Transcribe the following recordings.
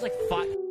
was like 5.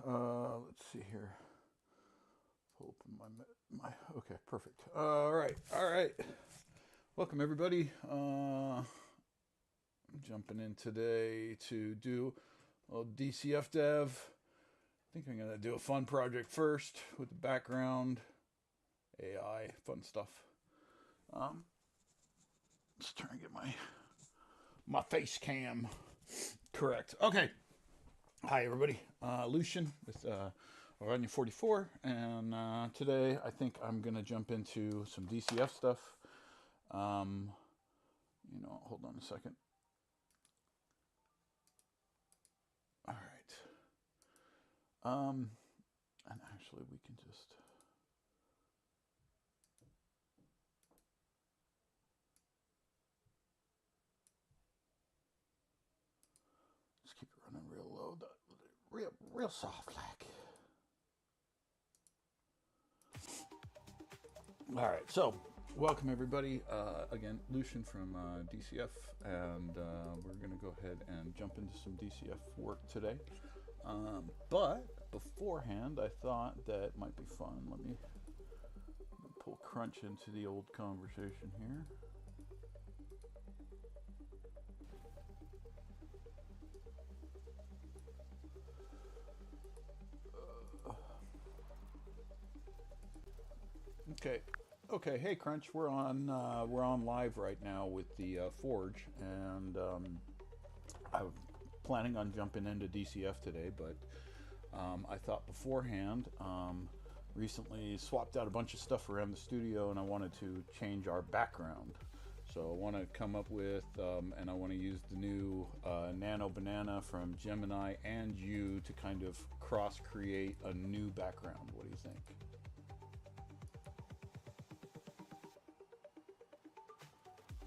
Let's see here. Open my. Okay, perfect. All right, all right. Welcome everybody. I'm jumping in today to do a little DCF dev. I think I'm gonna do a fun project first with the background, AI, fun stuff. Um, let's try and get my face cam correct. Okay. Hi everybody. Lucian with Oranje 44, and today I think I'm gonna jump into some DCF stuff. Um, hold on a second. All right. And actually, we can just keep it running real low, real soft, like. All right, so welcome everybody. Again, Lucian from DCF, and we're gonna go ahead and jump into some DCF work today. But beforehand, I thought that might be fun. Let me pull Crunch into the old conversation here. Okay. Okay. Hey, Crunch. We're on live right now with the Forge, and I'm planning on jumping into DCF today, but I thought beforehand. Recently swapped out a bunch of stuff around the studio, and I wanted to change our background. So I want to come up with, and I want to use the new Nano Banana from Gemini and you to kind of cross create a new background. What do you think?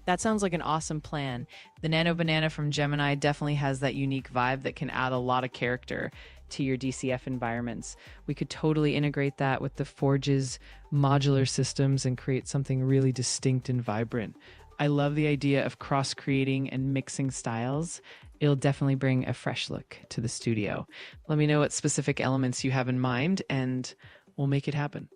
That sounds like an awesome plan. The Nano Banana from Gemini definitely has that unique vibe that can add a lot of character to your DCF environments. We could totally integrate that with the Forge's modular systems and create something really distinct and vibrant. I love the idea of cross creating and mixing styles. It'll definitely bring a fresh look to the studio. Let me know what specific elements you have in mind, and we'll make it happen.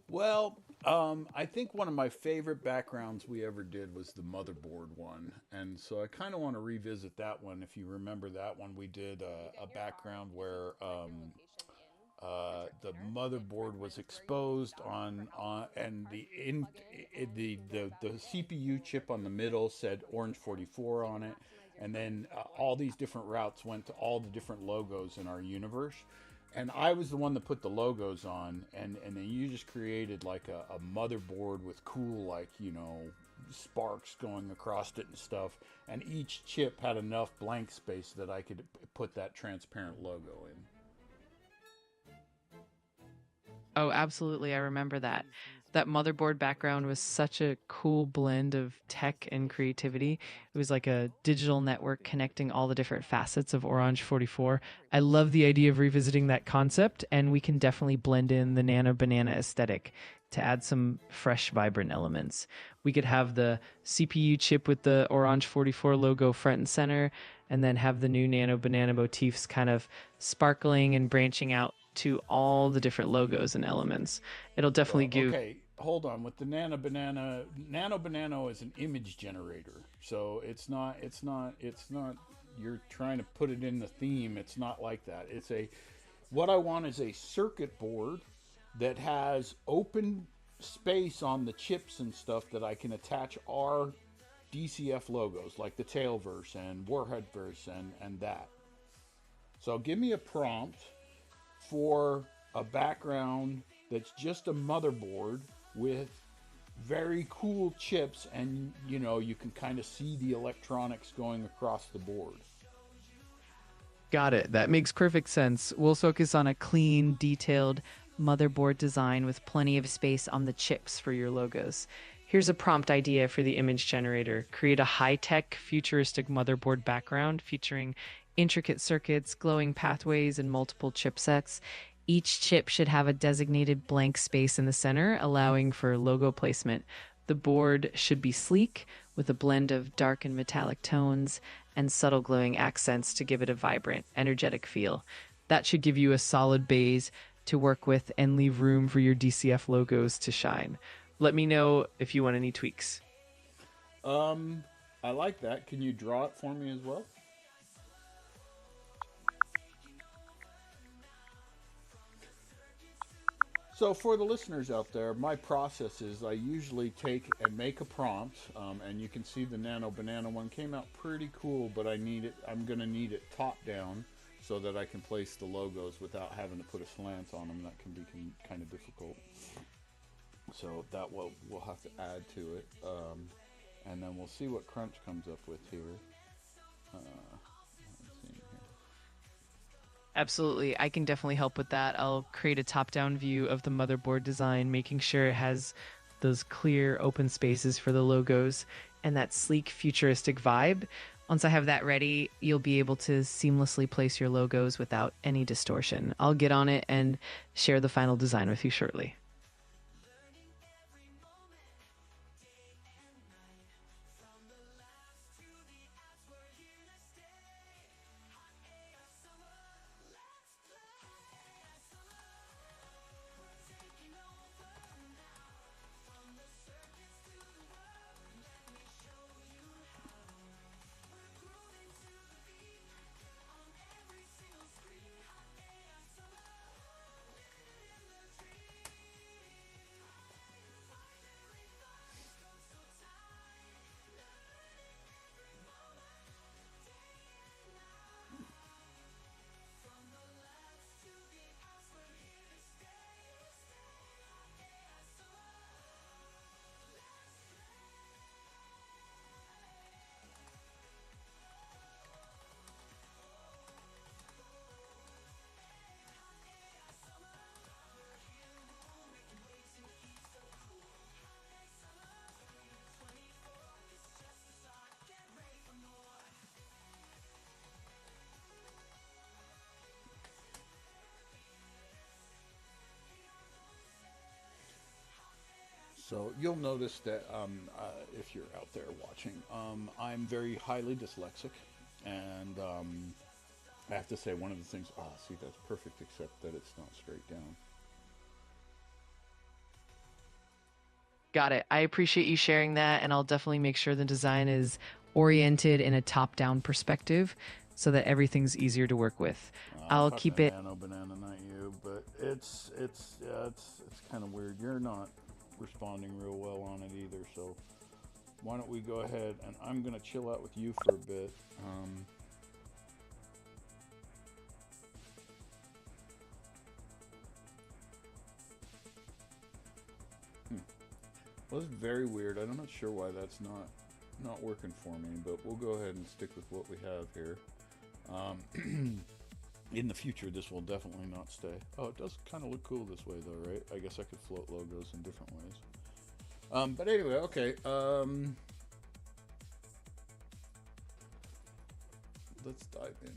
Well, I think one of my favorite backgrounds we ever did was the motherboard one, and so I kind of want to revisit that one. If you remember that one, we did a background where the motherboard was exposed and the CPU chip on the middle said Orange 44 on it, and then all these different routes went to all the different logos in our universe. And I was the one that put the logos on, and then you just created like a motherboard with cool, like, sparks going across it and stuff. And each chip had enough blank space that I could put that transparent logo in. Oh, absolutely. I remember that. That motherboard background was such a cool blend of tech and creativity. It was like a digital network connecting all the different facets of Orange 44. I love the idea of revisiting that concept, and we can definitely blend in the Nano Banana aesthetic to add some fresh, vibrant elements. We could have the CPU chip with the Orange 44 logo front and center, and then have the new Nano Banana motifs kind of sparkling and branching out to all the different logos and elements. It'll definitely Well, give. okay, hold on. With the Nano Banana is an image generator, so it's not. You're trying to put it in the theme. It's not like that. What I want is a circuit board that has open space on the chips and stuff that I can attach our DCF logos, like the Tailverse and Warheadverse and that. So give me a prompt for a background that's just a motherboard with very cool chips, and you can kind of see the electronics going across the board. Got it. That makes perfect sense. We'll focus on a clean, detailed motherboard design with plenty of space on the chips for your logos. Here's a prompt idea for the image generator. Create a high-tech, futuristic motherboard background featuring intricate circuits, glowing pathways, and multiple chipsets. Each chip should have a designated blank space in the center, allowing for logo placement. The board should be sleek, with a blend of dark and metallic tones and subtle glowing accents to give it a vibrant, energetic feel. That should give you a solid base to work with and leave room for your DCF logos to shine. Let me know if you want any tweaks. I like that. Can you draw it for me as well? So for the listeners out there, my process is I usually take and make a prompt, and you can see the Nano Banana one came out pretty cool, but I'm going to need it top down so that I can place the logos without having to put a slant on them. That can be kind of difficult. So that we'll have to add to it, and then we'll see what Crunch comes up with here. Let's see here. Absolutely. I can definitely help with that. I'll create a top-down view of the motherboard design, making sure it has those clear open spaces for the logos and that sleek futuristic vibe. Once I have that ready, you'll be able to seamlessly place your logos without any distortion. I'll get on it and share the final design with you shortly. So you'll notice that if you're out there watching, I'm very highly dyslexic, and I have to say one of the things. Ah, see, that's perfect, except that it's not straight down. Got it. I appreciate you sharing that, and I'll definitely make sure the design is oriented in a top-down perspective so that everything's easier to work with. I'm I'll talking keep it. Nano Banana, not you, but it's kind of weird. You're not responding real well on it either, so why don't we go ahead and I'm gonna chill out with you for a bit. Well, it's very weird. I'm not sure why that's not working for me, but we'll go ahead and stick with what we have here. In the future, this will definitely not stay. Oh, it does kind of look cool this way, though, right? I guess I could float logos in different ways. But anyway, okay. Let's dive in.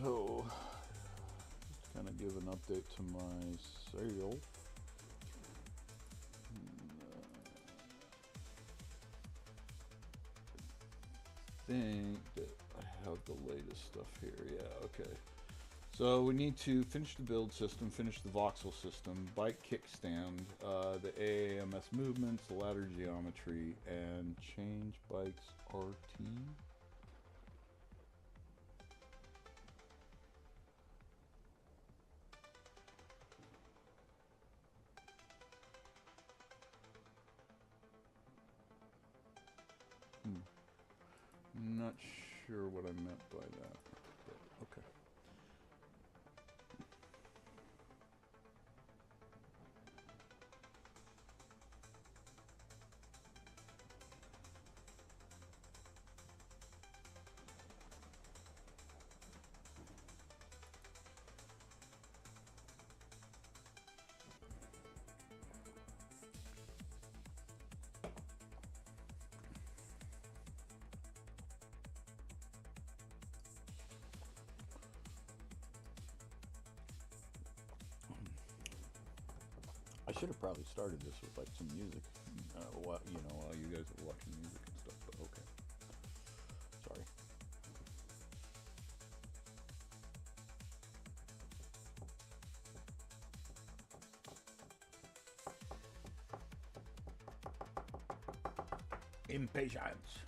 So, just kind of give an update to my sale. I think that I have the latest stuff here. Yeah, okay. So we need to finish the build system, finish the voxel system, bike kickstand, the AAMS movements, the ladder geometry, and change bikes RT. Not sure what I meant by that, but okay. should have probably started this with like some music, while you guys were watching music and stuff. But okay, sorry. Impatience.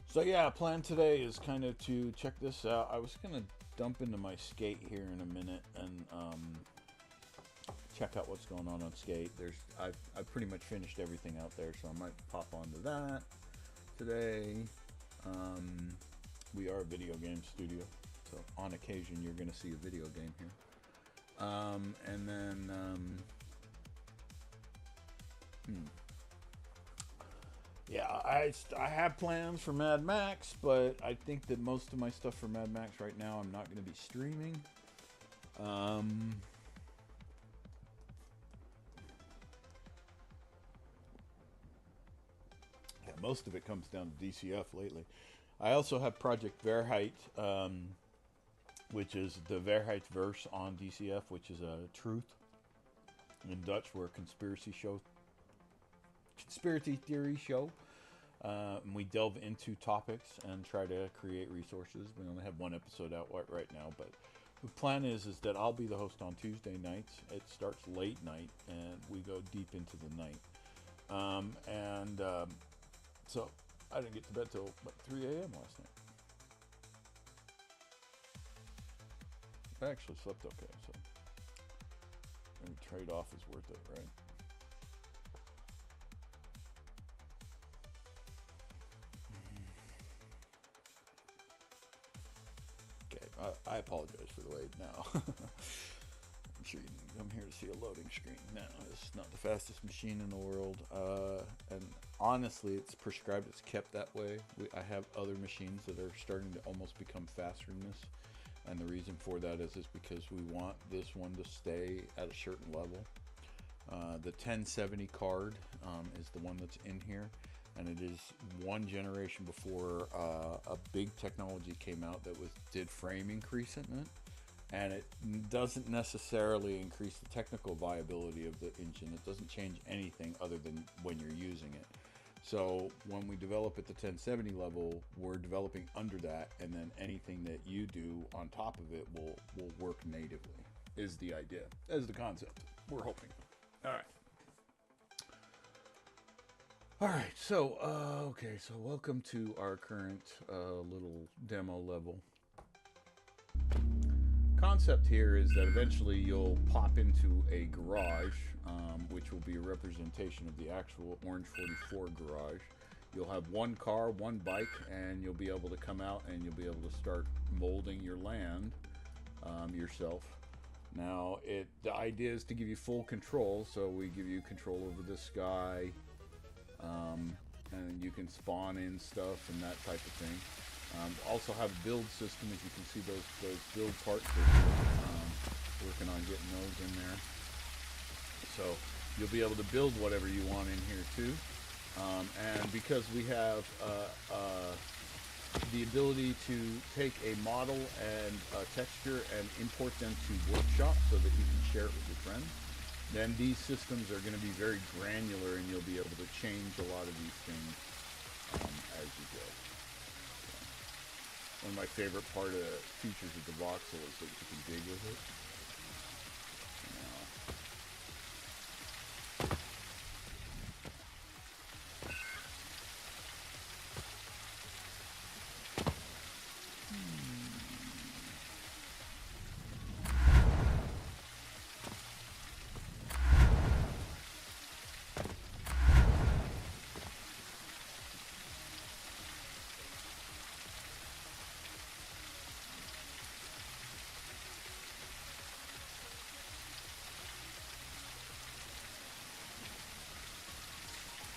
So yeah, plan today is kind of to check this out. I was gonna dump into my skate here in a minute and check out what's going on skate. I've pretty much finished everything out there, so I might pop onto that today. We are a video game studio, so on occasion you're gonna see a video game here. And then yeah, I have plans for Mad Max, but I think that most of my stuff for Mad Max right now I'm not going to be streaming. Yeah, most of it comes down to DCF lately. I also have Project Verheid, which is the Verheidsverse on DCF, which is a truth in Dutch, where conspiracy theory show. And we delve into topics and try to create resources. We only have one episode out right now, but the plan is that I'll be the host on Tuesday nights. It starts late night and we go deep into the night. So I didn't get to bed till about 3 a.m. last night. I actually slept okay, so every trade-off is worth it, right? I apologize for the wait now. I'm sure you didn't come here to see a loading screen. No, it's not the fastest machine in the world. And honestly, it's prescribed, it's kept that way. I have other machines that are starting to almost become faster than this. And the reason for that is because we want this one to stay at a certain level. The 1070 card is the one that's in here. And it is one generation before a big technology came out that did frame increase in it, and it doesn't necessarily increase the technical viability of the engine. It doesn't change anything other than when you're using it. So when we develop at the 1070 level, we're developing under that, and then anything that you do on top of it will work natively. Is the idea, is the concept. We're hoping. All right. Alright, so, so welcome to our current little demo level. Concept here is that eventually you'll pop into a garage, which will be a representation of the actual Orange 44 garage. You'll have one car, one bike, and you'll be able to come out and you'll be able to start molding your land yourself. Now, the idea is to give you full control, so we give you control over the sky, and you can spawn in stuff and that type of thing. Also have a build system, as you can see those build parts working on getting those in there. So you'll be able to build whatever you want in here too. And because we have the ability to take a model and a texture and import them to Workshop so that you can share it with your friends, then these systems are going to be very granular and you'll be able to change a lot of these things as you go. So, one of my favorite features of the voxel is that you can dig with it.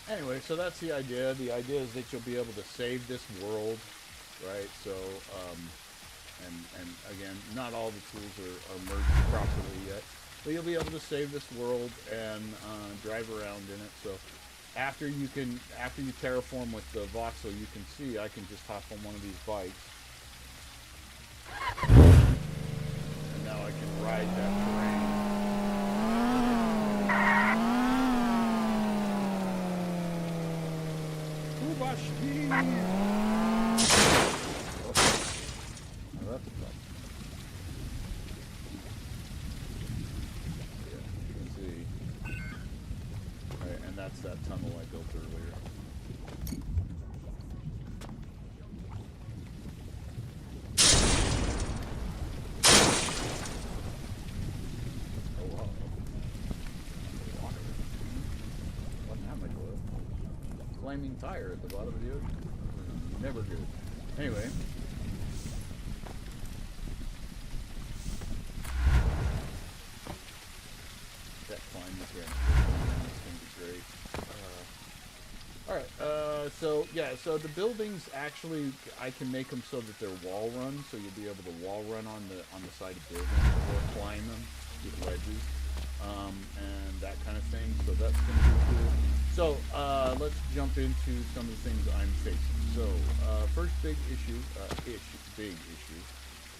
Anyway, so that's the idea. The idea is that you'll be able to save this world, right? So, and again, not all the tools are merged properly yet, but you'll be able to save this world and drive around in it. So, after you terraform with the voxel, you can see I can just hop on one of these bikes, and now I can ride that terrain. Now that's a problem. Yeah, you can see. Right, and that's that tunnel I built earlier. Oh wow. Water. Wasn't that much oil? Flaming tire at the bottom of the ocean. Never good. Anyway. That climb is going to be great. Alright, so yeah, so the buildings actually, I can make them so that they're wall run, so you'll be able to wall run on the side of buildings or climb them with ledges, and that kind of thing, so that's going to be cool. So, let's jump into some of the things I'm facing. So, first big issue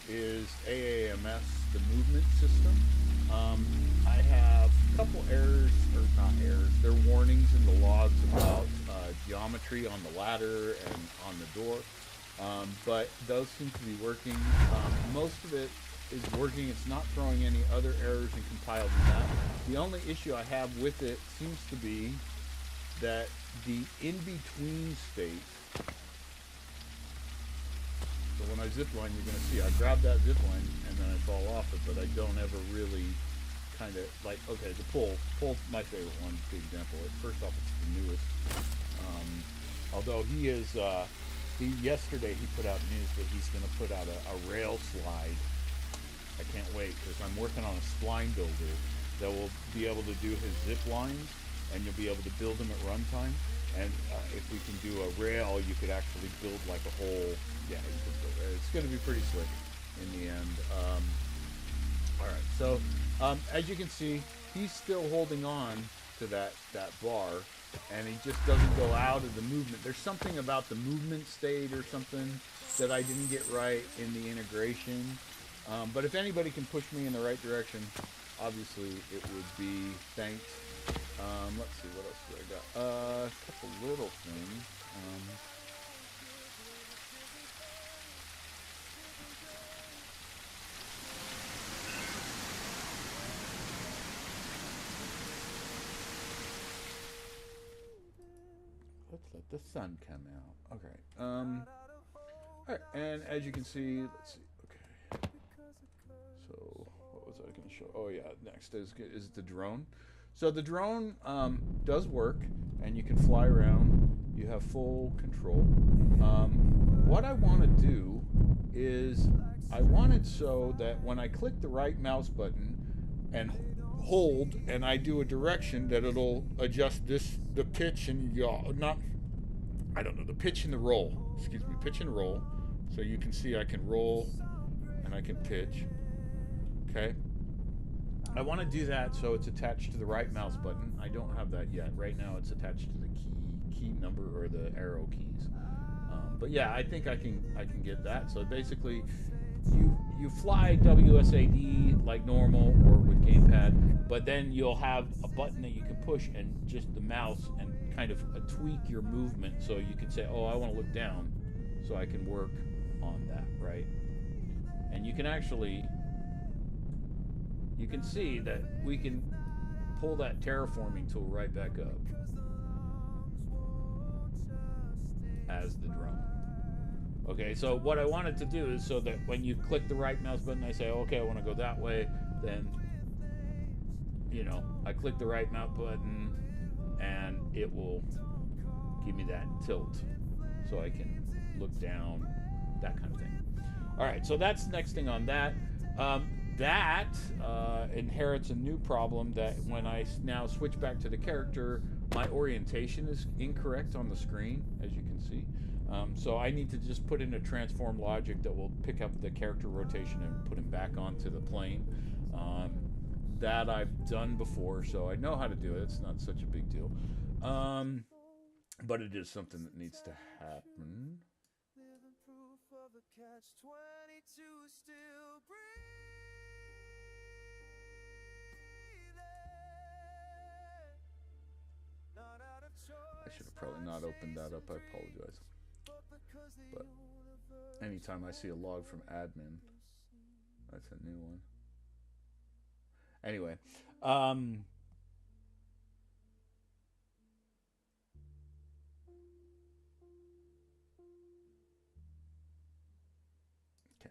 is AAMS, the movement system. I have a couple errors, or not errors, they're warnings in the logs about geometry on the ladder and on the door, but those seem to be working. Most of it is working. It's not throwing any other errors and compiled in that. The only issue I have with it seems to be that the in-between state. So when I zip line, you're going to see I grab that zip line and then I fall off it, but I don't ever really kind of like, okay, the pull's my favorite one, the example. First off, it's the newest. Although yesterday he put out news that he's going to put out a rail slide. I can't wait because I'm working on a spline builder that will be able to do his zip lines, and you'll be able to build them at runtime. And if we can do a rail, you could actually build like a whole, it's going to be pretty slick in the end. Alright, so as you can see, he's still holding on to that bar, and he just doesn't go out of the movement. There's something about the movement state or something that I didn't get right in the integration. But if anybody can push me in the right direction, obviously it would be thanked. Let's see, what else do I got? A couple little things. Let's let the sun come out. Okay. Alright, and as you can see, let's see. Okay. So, what was I going to show? Oh yeah, next is the drone. So the drone does work, and you can fly around. You have full control. What I want to do is, I want it so that when I click the right mouse button and hold, and I do a direction, that it'll adjust the pitch and the pitch and the roll. Excuse me, pitch and roll. So you can see I can roll and I can pitch. Okay. I want to do that so it's attached to the right mouse button. I don't have that yet. Right now it's attached to the key number or the arrow keys. But yeah, I think I can get that. So basically, you fly WSAD like normal or with gamepad, but then you'll have a button that you can push and just the mouse and kind of tweak your movement. So you can say, oh, I want to look down, so I can work on that, right? And you can actually, you can see that we can pull that terraforming tool right back up as the drone. Okay, so what I wanted to do is so that when you click the right mouse button, I say, okay, I want to go that way, then, I click the right mouse button and it will give me that tilt so I can look down, that kind of thing. All right, so that's the next thing on that. That inherits a new problem that when I now switch back to the character, my orientation is incorrect on the screen, as you can see. So I need to just put in a transform logic that will pick up the character rotation and put him back onto the plane. That I've done before, so I know how to do it. It's not such a big deal. But it is something that needs to happen. I should have probably not opened that up. I apologize. But anytime I see a log from admin, that's a new one. Anyway, okay,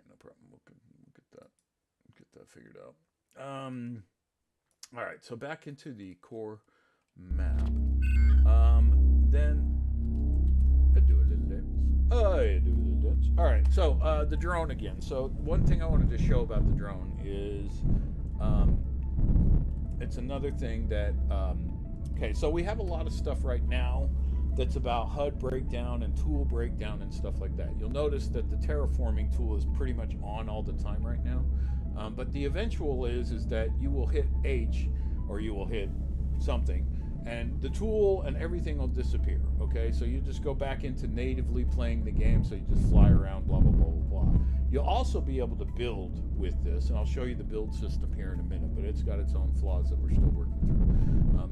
no problem. We'll get that figured out. All right, so back into the core map. Then I do a little dance. I do a little dance. All right, so the drone again. So one thing I wanted to show about the drone is it's another thing that okay. So we have a lot of stuff right now that's about HUD breakdown and tool breakdown and stuff like that. You'll notice that the terraforming tool is pretty much on all the time right now. But the eventual is that you will hit H or you will hit something and the tool and everything will disappear. Okay, so you just go back into natively playing the game, so you just fly around, blah blah blah blah blah. You'll also be able to build with this, and I'll show you the build system here in a minute, but it's got its own flaws that we're still working through.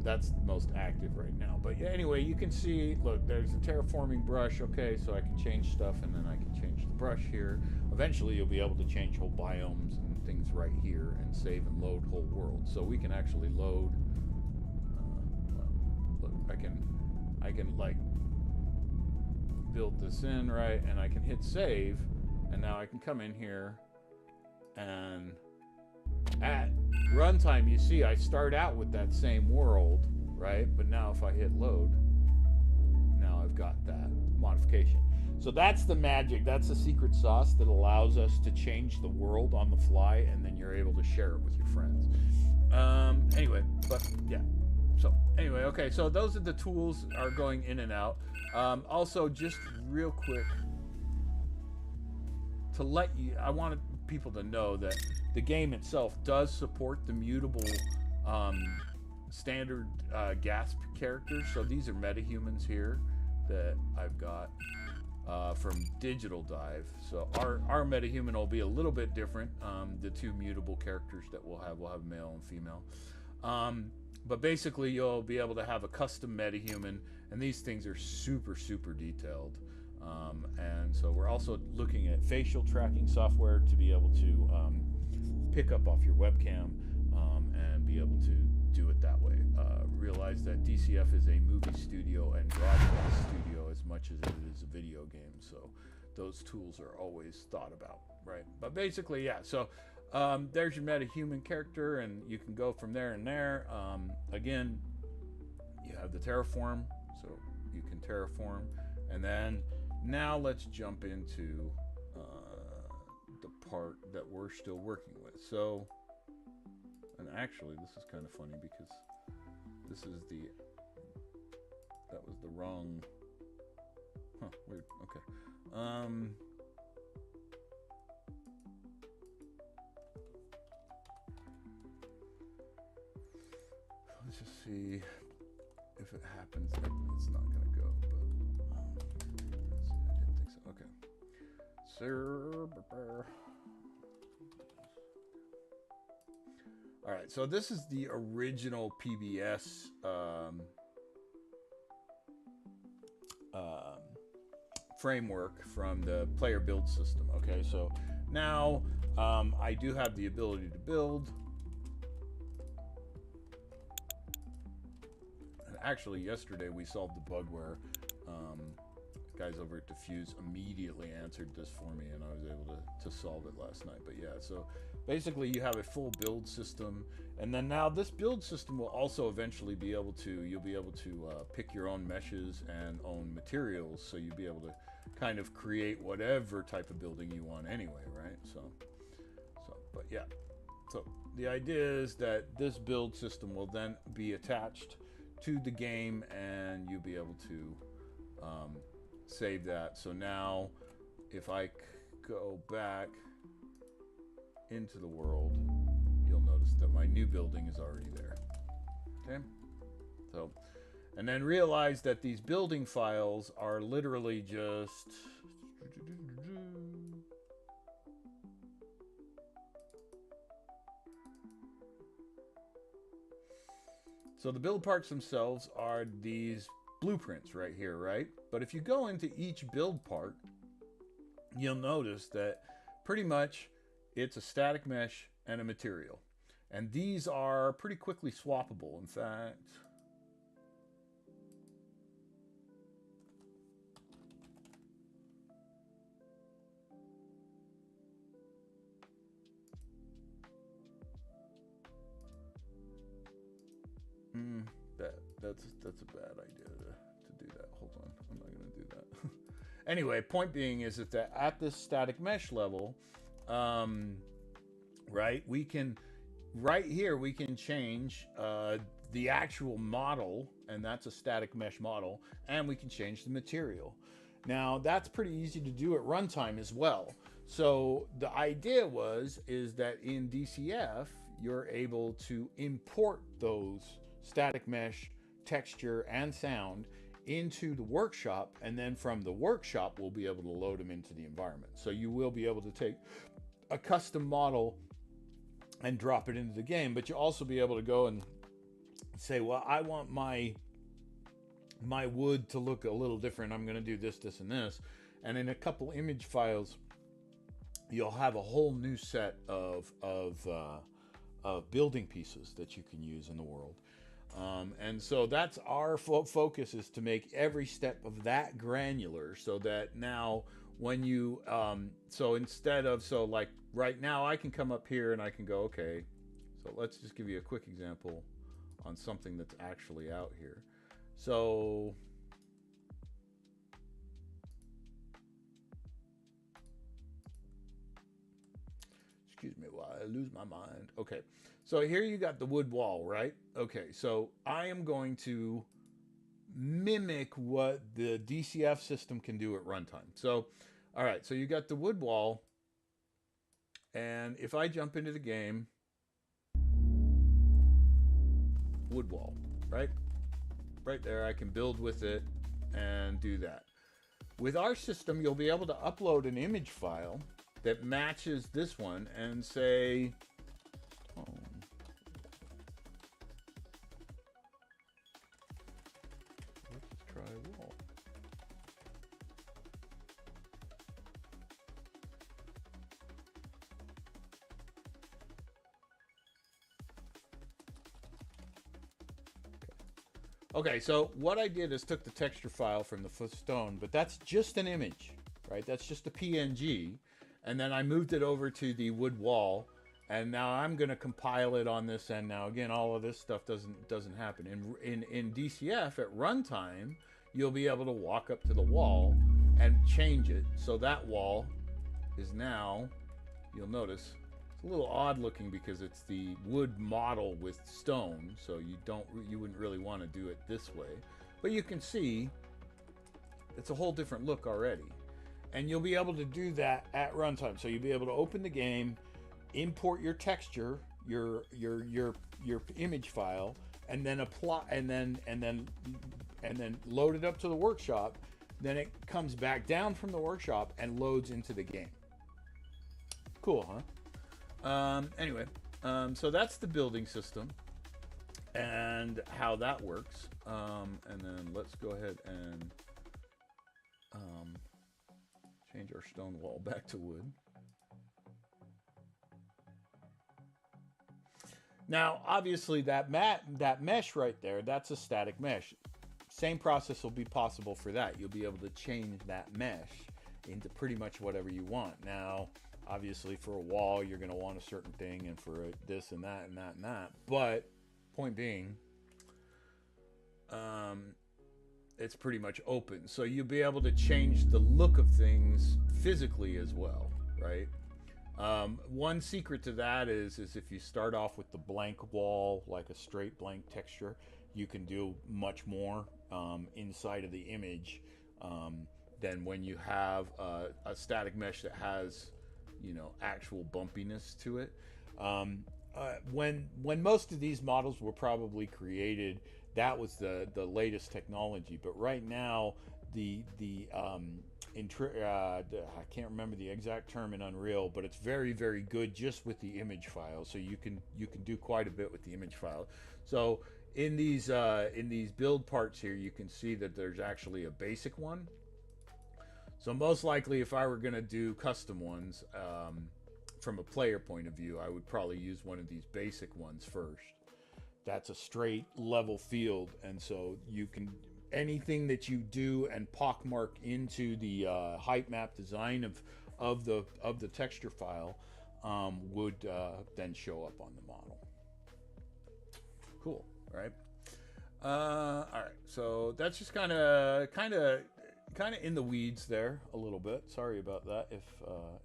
That's the most active right now. But yeah, anyway, you can see, look, there's a terraforming brush. Okay, so I can change stuff, and then I can change the brush here. Eventually you'll be able to change whole biomes and things right here and save and load whole worlds. So we can actually load look, I can like build this in, right, and I can hit save, and now I can come in here and at runtime you see I start out with that same world, right, but now if I hit load, now I've got that modification. So that's the magic, that's the secret sauce that allows us to change the world on the fly, and then you're able to share it with your friends. Anyway, but yeah. So anyway, okay, so those are the tools are going in and out. Also, just real quick, to let you, I wanted people to know that the game itself does support the mutable standard gasp characters. So these are metahumans here that I've got from Digital Dive. So our metahuman will be a little bit different. The two mutable characters that we'll have male and female. But basically, you'll be able to have a custom metahuman, and these things are super, super detailed. And so we're also looking at facial tracking software to be able to pick up off your webcam and be able to do it that way. Realize that DCF is a movie studio and broadcast studio as much as it is a video game, so those tools are always thought about, right? But basically, yeah, so there's your metahuman character, and you can go from there and there. Again, you have the terraform, so you can terraform, and then now let's jump into the part that we're still working with. So, and actually this is kind of funny because this is that was the wrong, weird, okay. Let's just see if it happens. It's not gonna go, but I didn't think so. Okay. All right, so this is the original PBS framework from the player build system. Okay, so now I do have the ability to build. And actually, yesterday we solved the bug where guys over at Diffuse immediately answered this for me, and I was able to solve it last night. But yeah, so basically you have a full build system, and then now this build system will also eventually be able to, you'll be able to pick your own meshes and own materials, so you'll be able to kind of create whatever type of building you want anyway, right? So but yeah, so the idea is that this build system will then be attached to the game, and you'll be able to save that. So now if I go back into the world, you'll notice that my new building is already there. Okay, so, and then realize that these building files are literally just so the build parts themselves are these blueprints right here, right? But if you go into each build part, you'll notice that pretty much it's a static mesh and a material. And these are pretty quickly swappable. In fact, that's a bad idea to do that. Hold on, I'm not going to do that. Anyway, point being is that at this static mesh level, right, we can right here we can change the actual model, and that's a static mesh model, and we can change the material. Now that's pretty easy to do at runtime as well. So the idea is that in DCF you're able to import those static mesh texture and sound into the workshop, and then from the workshop we'll be able to load them into the environment. So you will be able to take a custom model and drop it into the game, but you'll also be able to go and say, well, I want my wood to look a little different. I'm going to do this, this, and this. And in a couple image files, you'll have a whole new set of building pieces that you can use in the world. And so that's our focus, is to make every step of that granular, so that now when you, so instead of, so like right now I can come up here and I can go, okay, so let's just give you a quick example on something that's actually out here. So excuse me while I lose my mind. Okay, so here you got the wood wall, right? Okay, so I am going to mimic what the DCF system can do at runtime. So, all right, so you got the wood wall, and if I jump into the game, wood wall, right? Right there, I can build with it and do that. With our system, you'll be able to upload an image file that matches this one and say, oh, let's try wall. Okay, so what I did is took the texture file from the stone, but that's just an image, right? That's just a PNG. And then I moved it over to the wood wall, and now I'm going to compile it on this end. Now, again, all of this stuff doesn't happen. In DCF at runtime, you'll be able to walk up to the wall and change it. So that wall is now, you'll notice, it's a little odd looking because it's the wood model with stone, so you wouldn't really want to do it this way. But you can see it's a whole different look already. And you'll be able to do that at runtime. So you'll be able to open the game, import your texture, your image file, and then apply, and then load it up to the workshop. Then it comes back down from the workshop and loads into the game. Cool, huh? Anyway, so that's the building system and how that works. And then let's go ahead and change our stone wall back to wood. Now, obviously, that mesh right there, that's a static mesh. Same process will be possible for that. You'll be able to change that mesh into pretty much whatever you want. Now, obviously, for a wall, you're going to want a certain thing, and for this and that and that and that. But point being, it's pretty much open. So you'll be able to change the look of things physically as well, right? One secret to that is if you start off with the blank wall, like a straight blank texture, you can do much more inside of the image than when you have a static mesh that has, you know, actual bumpiness to it. When most of these models were probably created, that was the latest technology. But right now, I can't remember the exact term in Unreal, but it's very, very good just with the image file. So you can do quite a bit with the image file. So in these build parts here, you can see that there's actually a basic one. So most likely, if I were going to do custom ones, from a player point of view, I would probably use one of these basic ones first. That's a straight level field, and so you can anything that you do and pockmark into the height map design of the texture file would then show up on the model. Cool, right? All right, so that's just kind of in the weeds there a little bit. Sorry about that if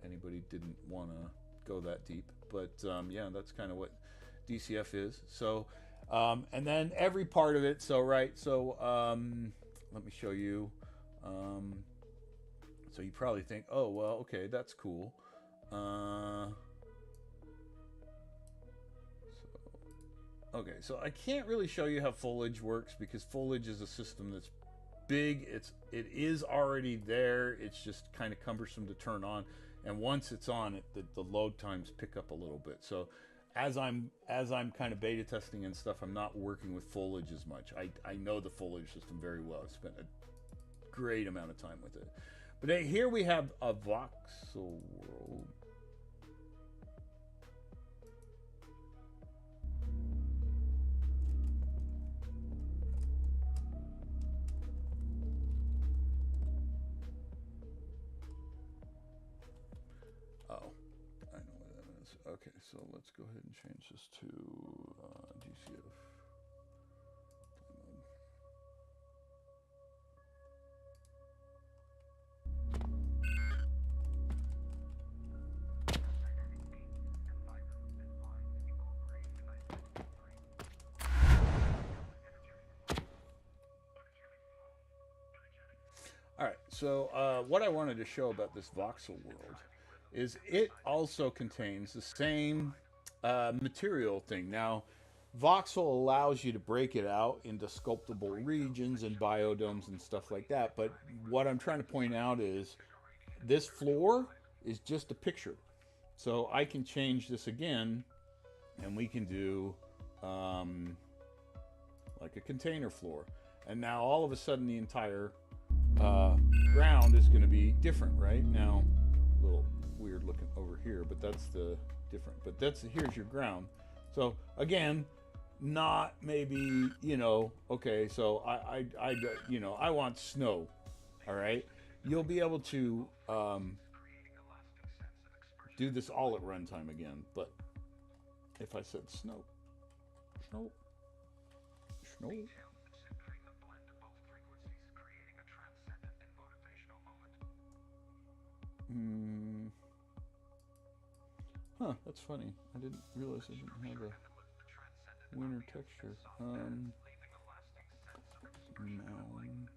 anybody didn't want to go that deep, but yeah, that's kind of what DCF is. So, and then every part of it. So right, so let me show you. So you probably think, oh well, okay, that's cool. Okay, so I can't really show you how foliage works because foliage is a system that's big. It is already there. It's just kind of cumbersome to turn on, and once it's on, the load times pick up a little bit. So as I'm kind of beta testing and stuff, I'm not working with foliage as much. I know the foliage system very well. I've spent a great amount of time with it. But here we have a voxel world. Oh, I know what that is. Okay, so let's go ahead and change this to DCF. All right, so what I wanted to show about this voxel world is it also contains the same material thing. Now, voxel allows you to break it out into sculptable regions and biodomes and stuff like that. But what I'm trying to point out is this floor is just a picture. So I can change this again, and we can do like a container floor. And now all of a sudden the entire ground is going to be different, right? Now, a little weird looking over here, but that's the different. But here's your ground. So again, not maybe, okay. So I want snow. All right, you'll be able to do this all at runtime again. But if I said snow, snow, snow. Huh, that's funny. I didn't realize I didn't have a winter texture. Mountain.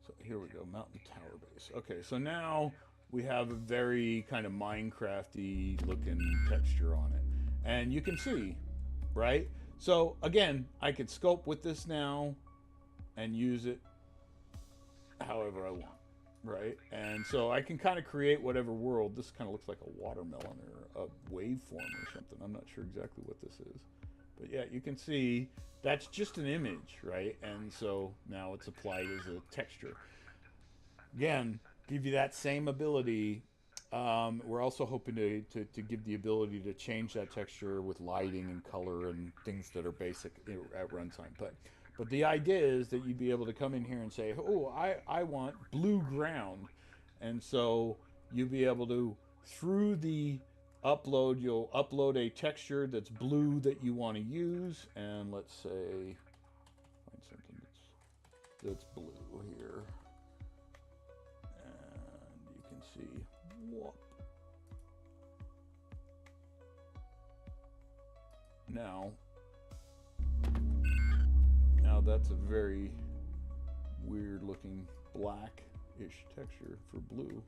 So here we go, mountain tower base. Okay, so now we have a very kind of Minecrafty looking texture on it. And you can see, right? So again, I could sculpt with this now and use it however I want. Right, and so I can kind of create whatever world. This kind of looks like a watermelon or a waveform or something. I'm not sure exactly what this is, but yeah, you can see that's just an image, right? And so now it's applied as a texture. Again, give you that same ability. We're also hoping to give the ability to change that texture with lighting and color and things that are basic at runtime. But the idea is that you'd be able to come in here and say, oh, I want blue ground. And so you'll be able to, through the upload, you'll upload a texture that's blue that you want to use. And let's say, find something that's blue here. And you can see, whoop. Now that's a very weird looking black-ish texture for blue.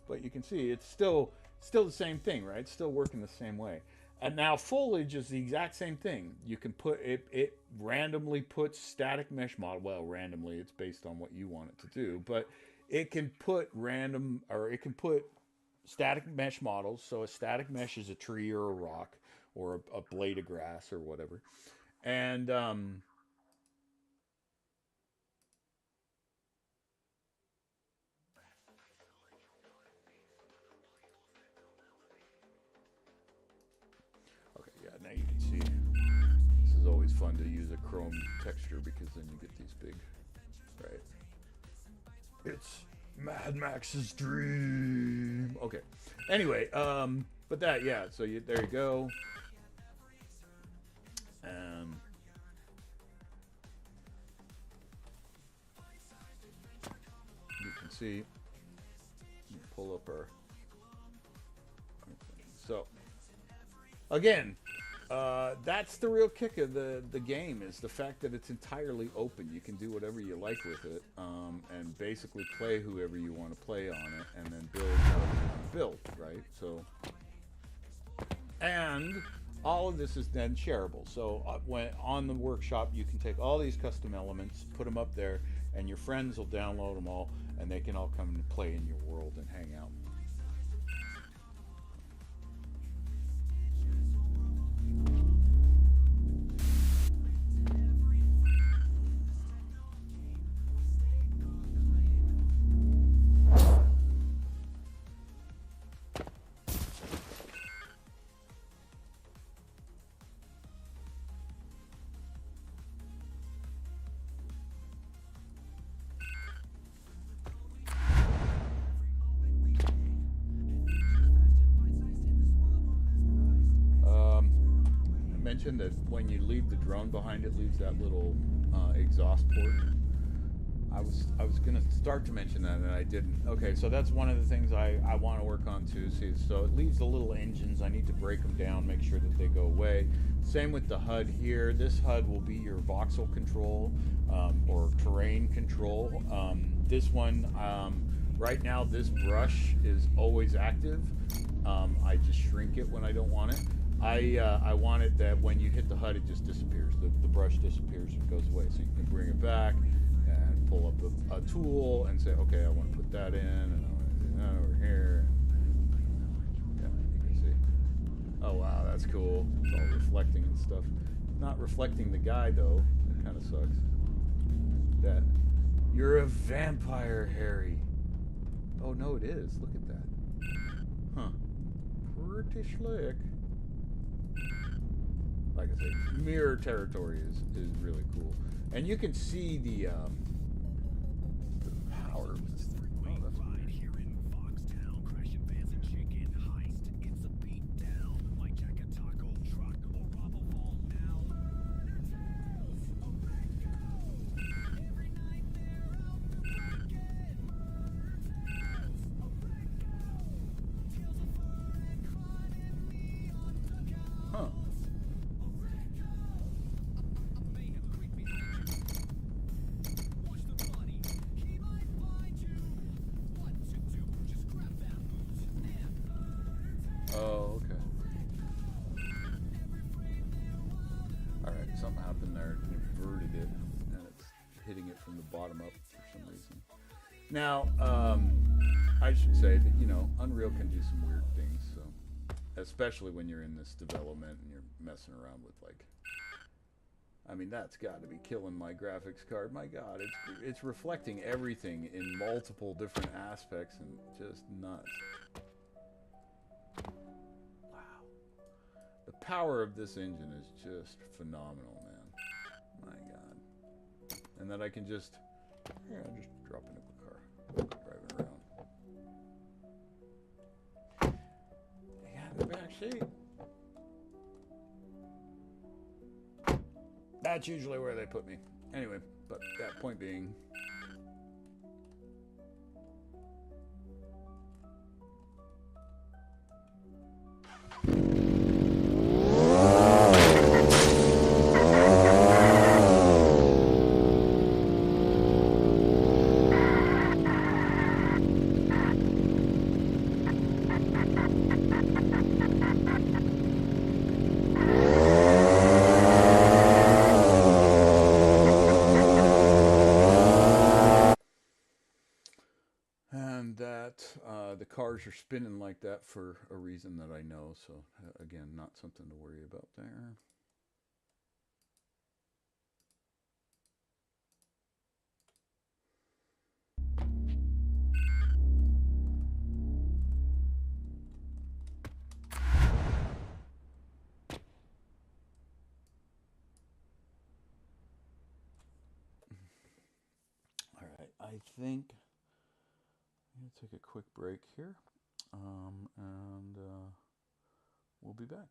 But you can see it's still the same thing, right? It's still working the same way. And now foliage is the exact same thing. You can put it randomly puts static mesh model. Well, randomly, it's based on what you want it to do, but it can put static mesh models. So a static mesh is a tree or a rock or a blade of grass or whatever. And fun to use a chrome texture because then you get these big, right? It's Mad Max's dream. Okay. Anyway, but that, yeah. So there you go. You can see. Pull up our. So again, that's the real kick of the game, is the fact that it's entirely open. You can do whatever you like with it, and basically play whoever you want to play on it, and then build how you want to build, right? So, and all of this is then shareable. So when on the workshop, you can take all these custom elements, put them up there, and your friends will download them all, and they can all come and play in your world and hang out. That when you leave the drone behind, it leaves that little exhaust port. I was gonna start to mention that and I didn't. Okay, so that's one of the things I want to work on too. See, so it leaves the little engines. I need to break them down, make sure that they go away. Same with the HUD here. This HUD will be your voxel control or terrain control. This one, right now, this brush is always active. I just shrink it when I don't want it. I want it that when you hit the HUD, it just disappears. The brush disappears and goes away. So you can bring it back and pull up a tool and say, okay, I want to put that in, and I want to do that over here. Yeah, you can see. Oh, wow, that's cool. It's all reflecting and stuff. Not reflecting the guy, though. That kind of sucks. That. You're a vampire, Harry. Oh, no, it is. Look at that. Huh. Pretty slick. Like I say, mirror territory is really cool, and you can see the power of this thing. Oh, that's weird. Huh. Oh, okay. Alright, something happened there. It inverted it, and it's hitting it from the bottom up for some reason. Now, I should say that, you know, Unreal can do some weird things, so especially when you're in this development and you're messing around with, like, I mean, that's got to be killing my graphics card. My God, it's reflecting everything in multiple different aspects and just nuts. Wow. The power of this engine is just phenomenal, man. My God. And that I can just, here, I'll just drop into the car, driving around. Yeah, the back seat. That's usually where they put me. Anyway, but that point being, the cars are spinning like that for a reason that I know, so again, not something to worry about there. I think I'm going to take a quick break here, and we'll be back.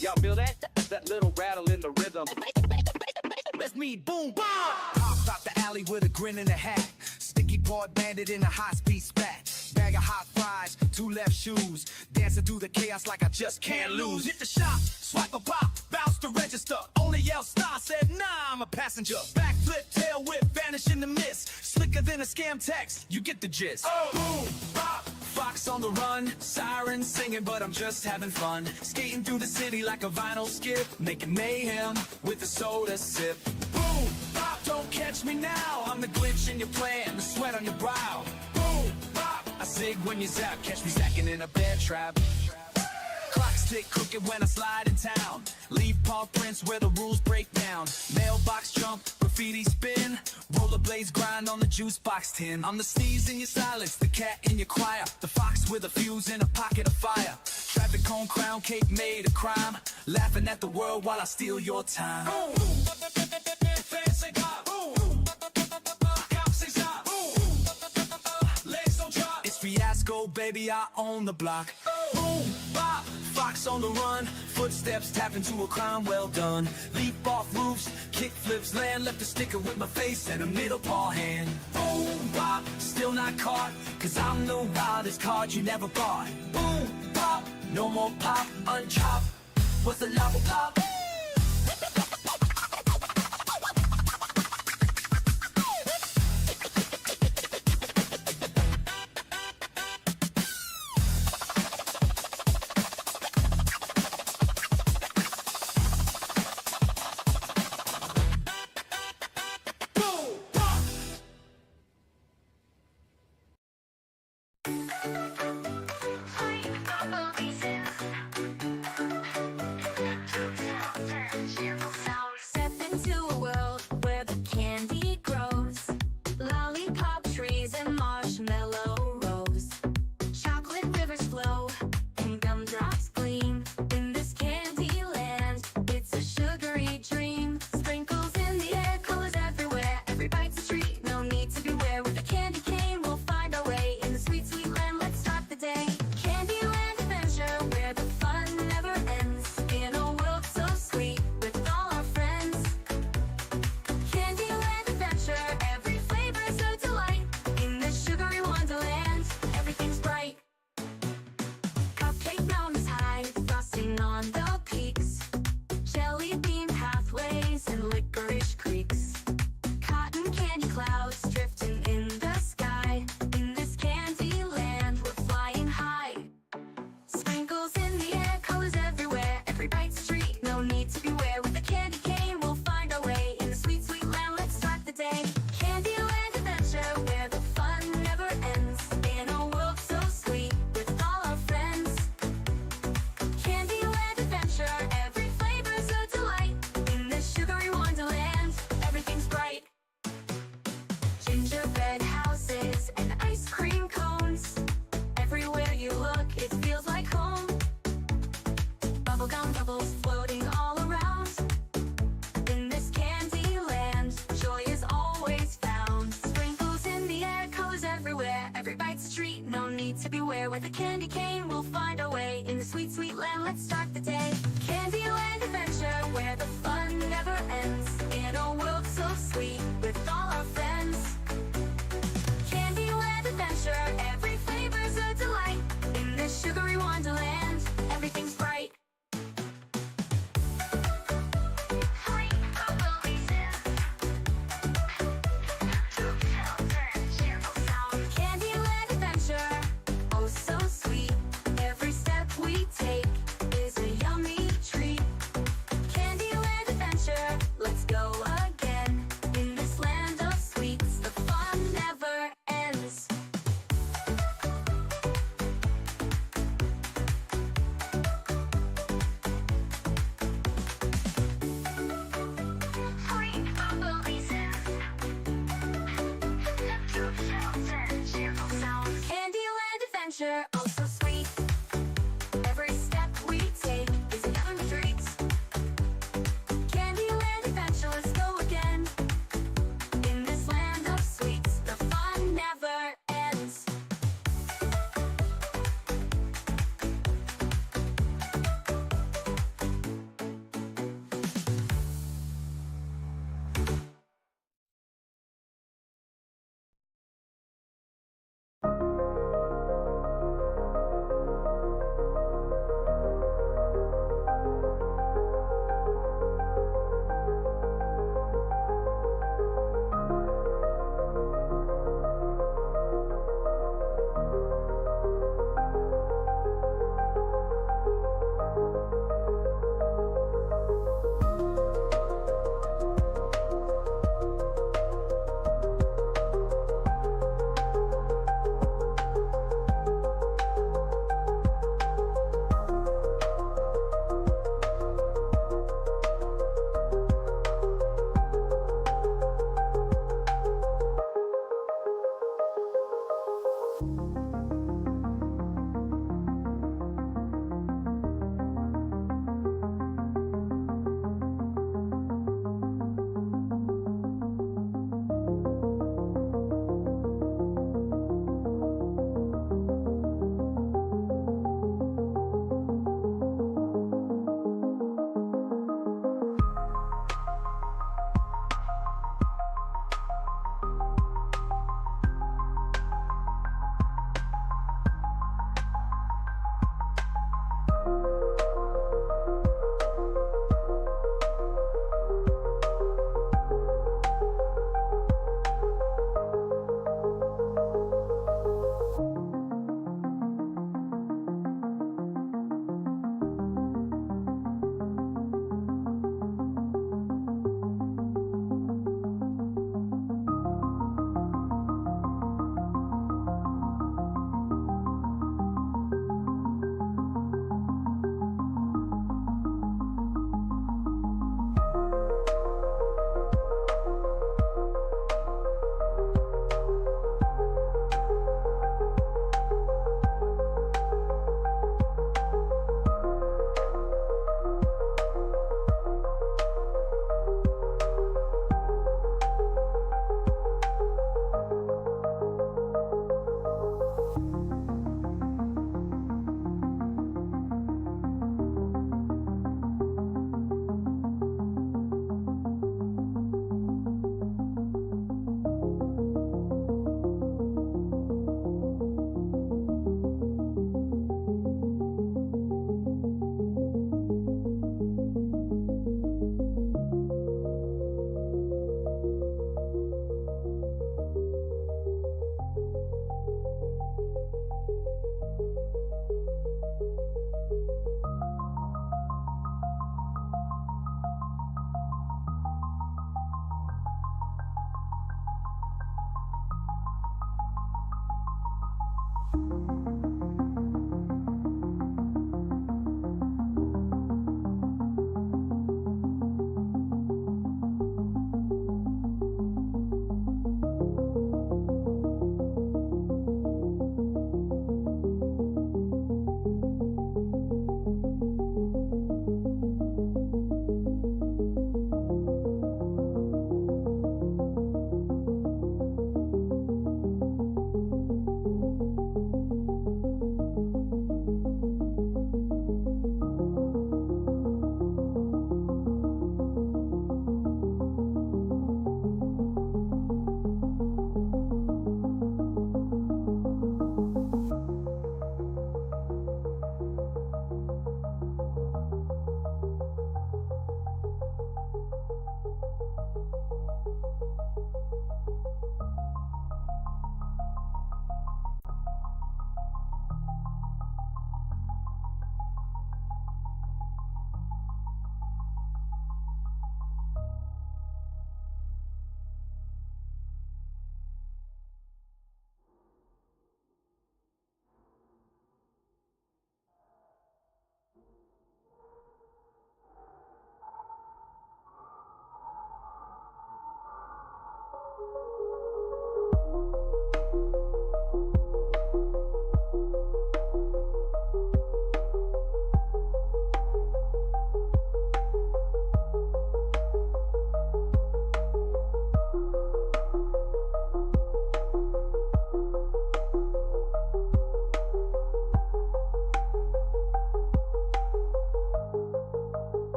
Y'all feel that? That little rattle in the rhythm. Let's meet boom, bomb! Pops out the alley with a grin and a hat. Sticky board bandit in a high-speed spat. Bag of hot fries, 2 left shoes. Dancing through the chaos like I just can't lose. Hit the shop, swipe a pop, bounce the register. Only yell star, said nah, I'm a passenger. Backflip, tail whip, vanish in the mist. Slicker than a scam text, you get the gist. Oh, boom, bop. Fox on the run, sirens singing, but I'm just having fun. Skating through the city like a vinyl skip, making mayhem with a soda sip. Boom, bop, don't catch me now. I'm the glitch in your plan, the sweat on your brow. Boom, bop, I zig when you zap, catch me stacking in a bear trap. Clock stick crooked when I slide in town. Leave paw prints where the rules break down. Mailbox jump, graffiti spin. Rollerblades grind on the juice box tin. I'm the sneeze in your silence, the cat in your choir. The fox with a fuse in a pocket of fire. Traffic cone crown cake made a crime. Laughing at the world while I steal your time. Fancy car. It's fiasco, baby, I own the block. Boom, bop, fox on the run. Footsteps tap into a crime well done. Leap off roofs, kick flips, land. Left a sticker with my face and a middle paw hand. Boom, bop, still not caught, cause I'm the wildest card you never bought. Boom, bop, no more pop, unchop. What's the lava pop? candy cane, we'll find our way. In the sweet, sweet land, let's start the day. Candyland adventure, where the fun never ends. In a world so sweet, with all our friends. Candyland adventure, every flavor's a delight. In this sugary wonderland, everything's bright. Candyland adventure, oh so sweet. Every step we take is a yummy treat. Candyland adventure, let's go again. In this land of sweets, the fun never ends. Candyland adventure, oh so sweet. Every step we take is a yummy treat. Candyland adventure, let's go again. In this land of sweets, the fun never ends.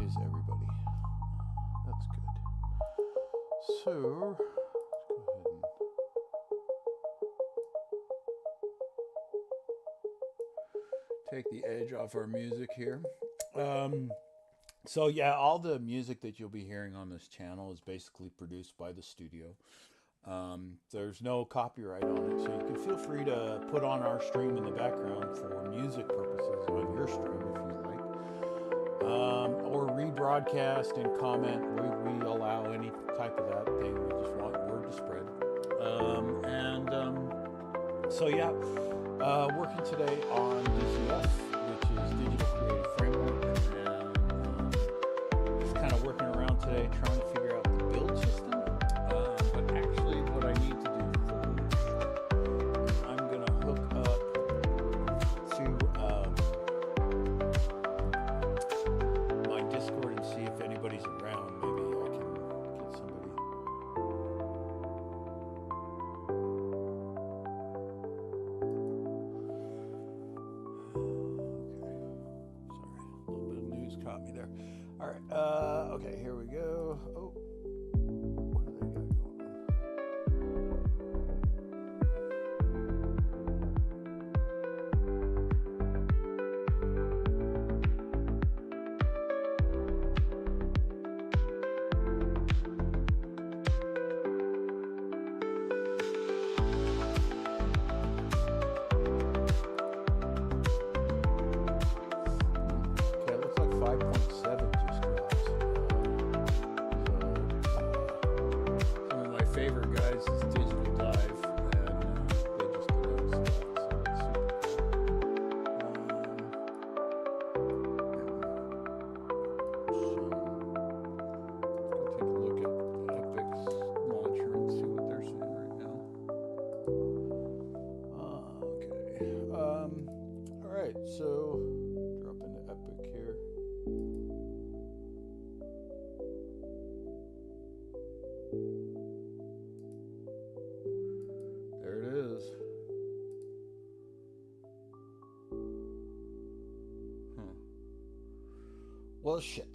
is everybody? That's good. So, let's go ahead and take the edge off our music here. So yeah, all the music that you'll be hearing on this channel is basically produced by the studio. There's no copyright on it, so you can feel free to put on our stream in the background for music purposes on your stream if you like. Or rebroadcast and comment. We allow any type of that thing. We just want word to spread. So yeah, working today on DCF, which is Digital Creative Framework, and just kind of working around today trying to figure out the build system. But actually what I need to do first, I'm going to hook up to my Discord and see if anybody's around. Maybe I can get somebody. Caught me there. All right. Okay, here we go. Oh, what do they got going on? Okay, it looks like 5.7 just dropped. Some of my favorite guys is Digital Dive, and they just announced that, so it's super cool. Go take a look at Epic's launcher and see what they're saying right now. Okay. All right, so drop into Epic here. There it is. Well, shit.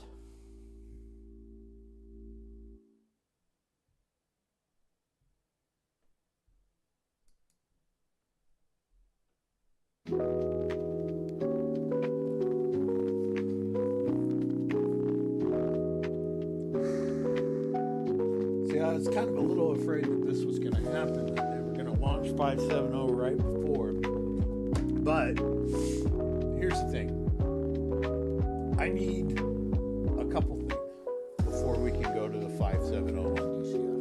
See, I was kind of a little afraid that this was going to happen, that they were going to launch 5.7.0 right before. But here's the thing. I need a couple things before we can go to the 5.7.0 on DCF.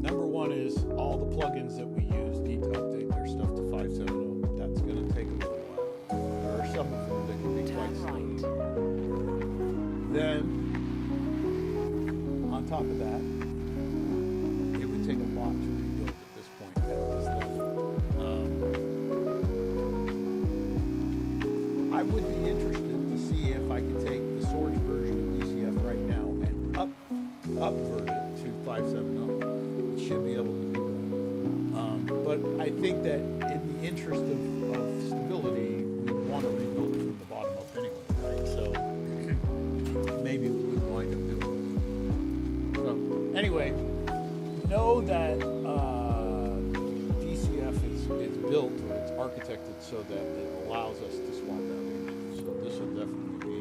Number one is all the plugins that we use need to update their stuff to 5.7.0. That's going to take a little while. There are some of them that can be quite slow. Then, on top of that, it would take a lot to rebuild at this point at this level. I would be interested to see if I could take the source version of DCF right now and upvert it to 5.7.0. It should be able to do that. But I think that in the interest of stability, we want to rebuild it from the bottom up anyway, right? So maybe we would wind up doing it. So anyway, know that DCF is built, or it's architected so that it allows us to swap out images. So this will definitely be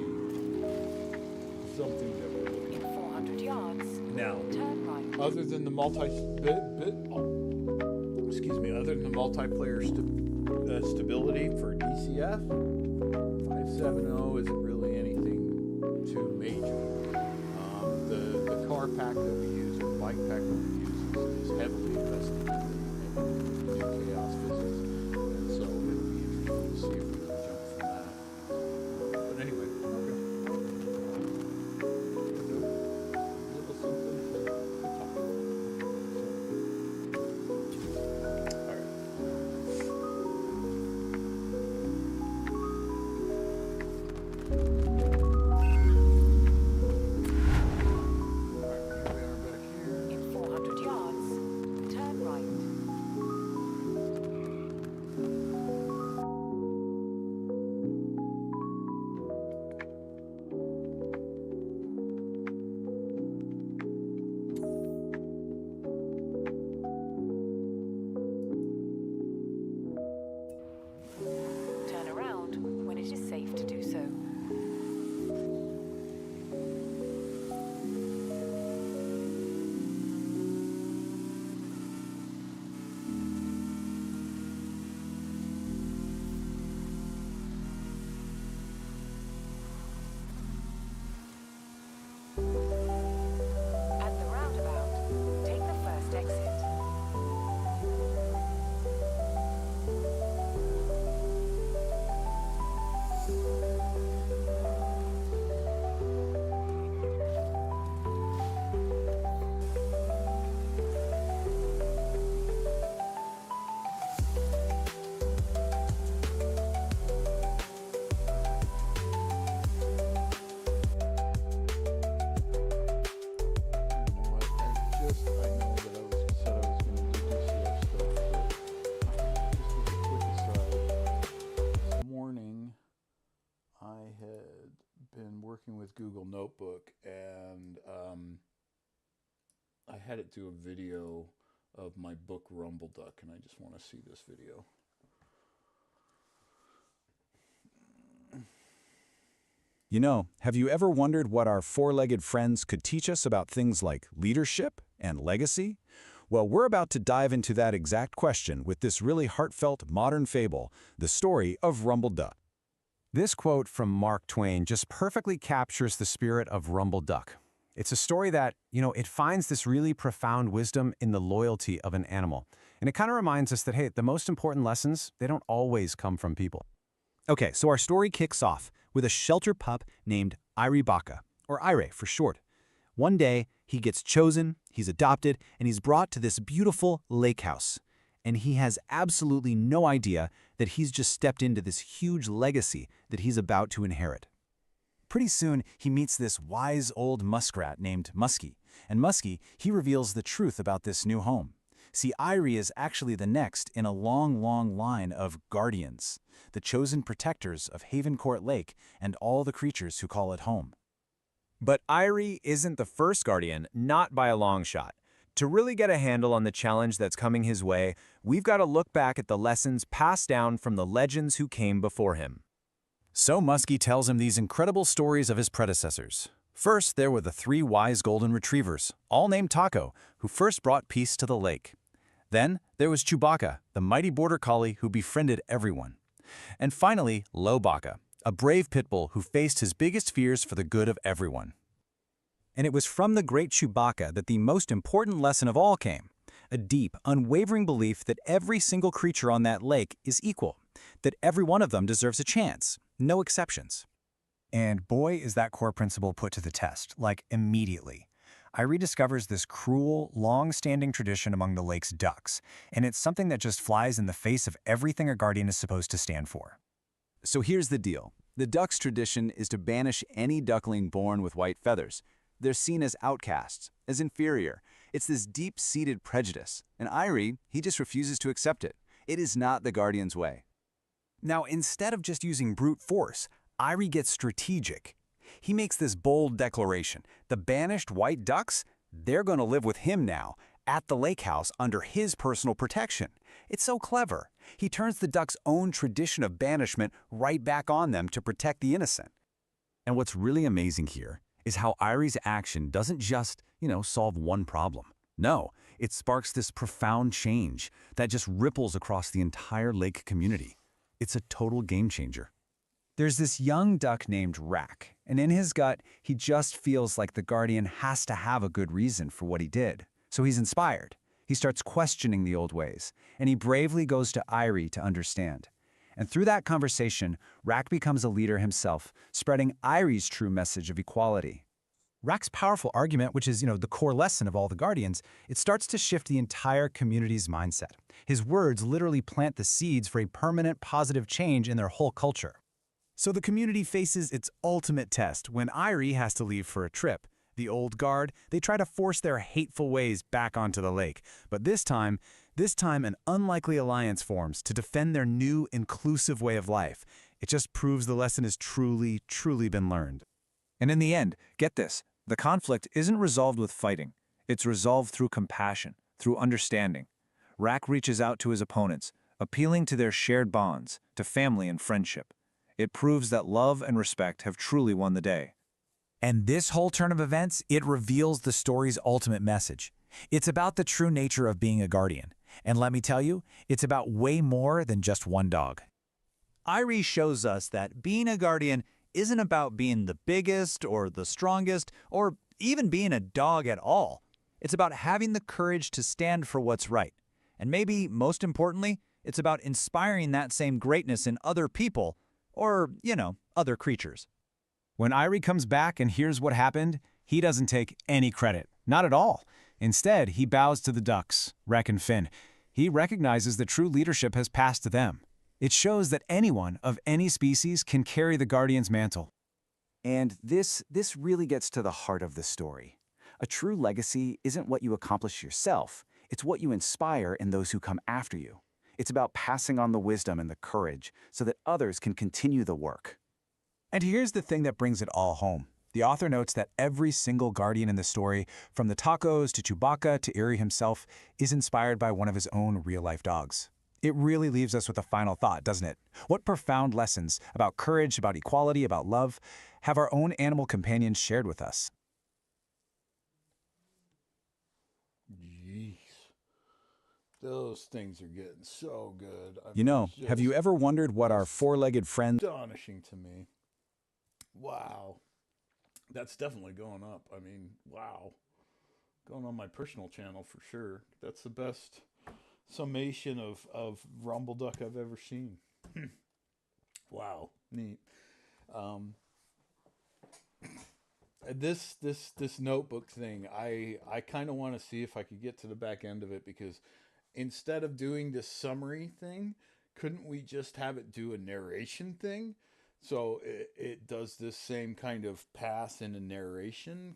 something that we're looking at. 400 yards. Now, Turn right. other than the multiplayer stability for DCF, 5.7.0 isn't really anything too major. The car pack that we use, or bike pack that we use, is heavily invested in the new chaos physics, and so it'll be interesting to see if we can jump from that. But anyway, okay. Little something to talk about. All right. it is safe to do so. At the roundabout, take the first exit. You know what? I know that said I was going to do DCF stuff, but just as a quick aside, this morning I had been working with Google Notebook, and I had it do a video of my book Rumble Duck, and I just want to see this video. You know, have you ever wondered what our four-legged friends could teach us about things like leadership and legacy? Well, we're about to dive into that exact question with this really heartfelt modern fable, the story of Rumble Duck. This quote from Mark Twain just perfectly captures the spirit of Rumble Duck. It's a story that, it finds this really profound wisdom in the loyalty of an animal. And it kind of reminds us that, hey, the most important lessons, they don't always come from people. Okay, so our story kicks off with a shelter pup named Iribaka, or Ire for short. One day, he gets chosen, he's adopted, and he's brought to this beautiful lake house. And he has absolutely no idea that he's just stepped into this huge legacy that he's about to inherit. Pretty soon, he meets this wise old muskrat named Muskie. And Muskie, he reveals the truth about this new home. See, Irie is actually the next in a long, long line of guardians, the chosen protectors of Haven Court Lake and all the creatures who call it home. But Irie isn't the first guardian, not by a long shot. To really get a handle on the challenge that's coming his way, we've got to look back at the lessons passed down from the legends who came before him. So Muskie tells him these incredible stories of his predecessors. First, there were the 3 wise golden retrievers, all named Taco, who first brought peace to the lake. Then, there was Chewbacca, the mighty border collie who befriended everyone. And finally, Lobaka, a brave pit bull who faced his biggest fears for the good of everyone. And it was from the great Chewbacca that the most important lesson of all came, a deep, unwavering belief that every single creature on that lake is equal, that every one of them deserves a chance, no exceptions. And boy, is that core principle put to the test, like immediately. I rediscovers this cruel, long-standing tradition among the lake's ducks, and it's something that just flies in the face of everything a guardian is supposed to stand for. So here's the deal. The duck's tradition is to banish any duckling born with white feathers. They're seen as outcasts, as inferior. It's this deep-seated prejudice, and Irie, he just refuses to accept it. It is not the guardian's way. Now, instead of just using brute force, Irie gets strategic. He makes this bold declaration. The banished white ducks, they're going to live with him now, at the lake house under his personal protection. It's so clever. He turns the ducks' own tradition of banishment right back on them to protect the innocent. And what's really amazing here is how Irie's action doesn't just, solve one problem. No, it sparks this profound change that just ripples across the entire lake community. It's a total game changer. There's this young duck named Rack, and in his gut, he just feels like the guardian has to have a good reason for what he did. So he's inspired. He starts questioning the old ways, and he bravely goes to Irie to understand. And through that conversation, Rack becomes a leader himself, spreading Irie's true message of equality. Rack's powerful argument, which is, the core lesson of all the guardians, it starts to shift the entire community's mindset. His words literally plant the seeds for a permanent positive change in their whole culture. So the community faces its ultimate test when Irie has to leave for a trip. The old guard, they try to force their hateful ways back onto the lake. But this time an unlikely alliance forms to defend their new, inclusive way of life. It just proves the lesson has truly, truly been learned. And in the end, get this, the conflict isn't resolved with fighting. It's resolved through compassion, through understanding. Rack reaches out to his opponents, appealing to their shared bonds, to family and friendship. It proves that love and respect have truly won the day. And this whole turn of events, it reveals the story's ultimate message. It's about the true nature of being a guardian. And let me tell you, it's about way more than just one dog. Irie shows us that being a guardian isn't about being the biggest or the strongest or even being a dog at all. It's about having the courage to stand for what's right. And maybe, most importantly, it's about inspiring that same greatness in other people or, other creatures. When Irie comes back and hears what happened, he doesn't take any credit. Not at all. Instead, he bows to the ducks, Rek and Finn. He recognizes that true leadership has passed to them. It shows that anyone of any species can carry the Guardian's mantle. And this really gets to the heart of the story. A true legacy isn't what you accomplish yourself. It's what you inspire in those who come after you. It's about passing on the wisdom and the courage so that others can continue the work. And here's the thing that brings it all home. The author notes that every single guardian in the story, from the tacos to Chewbacca to Erie himself, is inspired by one of his own real-life dogs. It really leaves us with a final thought, doesn't it? What profound lessons about courage, about equality, about love have our own animal companions shared with us? Jeez. Those things are getting so good. Have you ever wondered what our four-legged friends... Astonishing to me. Wow. That's definitely going up. I mean, wow. Going on my personal channel for sure. That's the best summation of Rumble Duck I've ever seen. Wow. Neat. This notebook thing, I kind of want to see if I could get to the back end of it, because instead of doing this summary thing, couldn't we just have it do a narration thing? So it does this same kind of pass in a narration.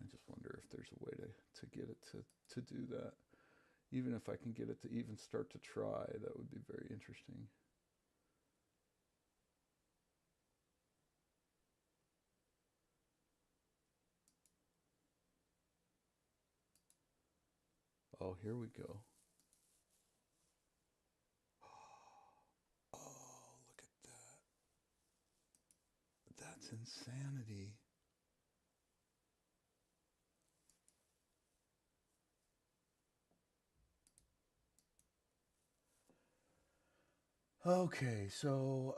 I just wonder if there's a way to get it to do that. Even if I can get it to even start to try, that would be very interesting. Oh, here we go. Oh, look at that. That's insanity. Okay, so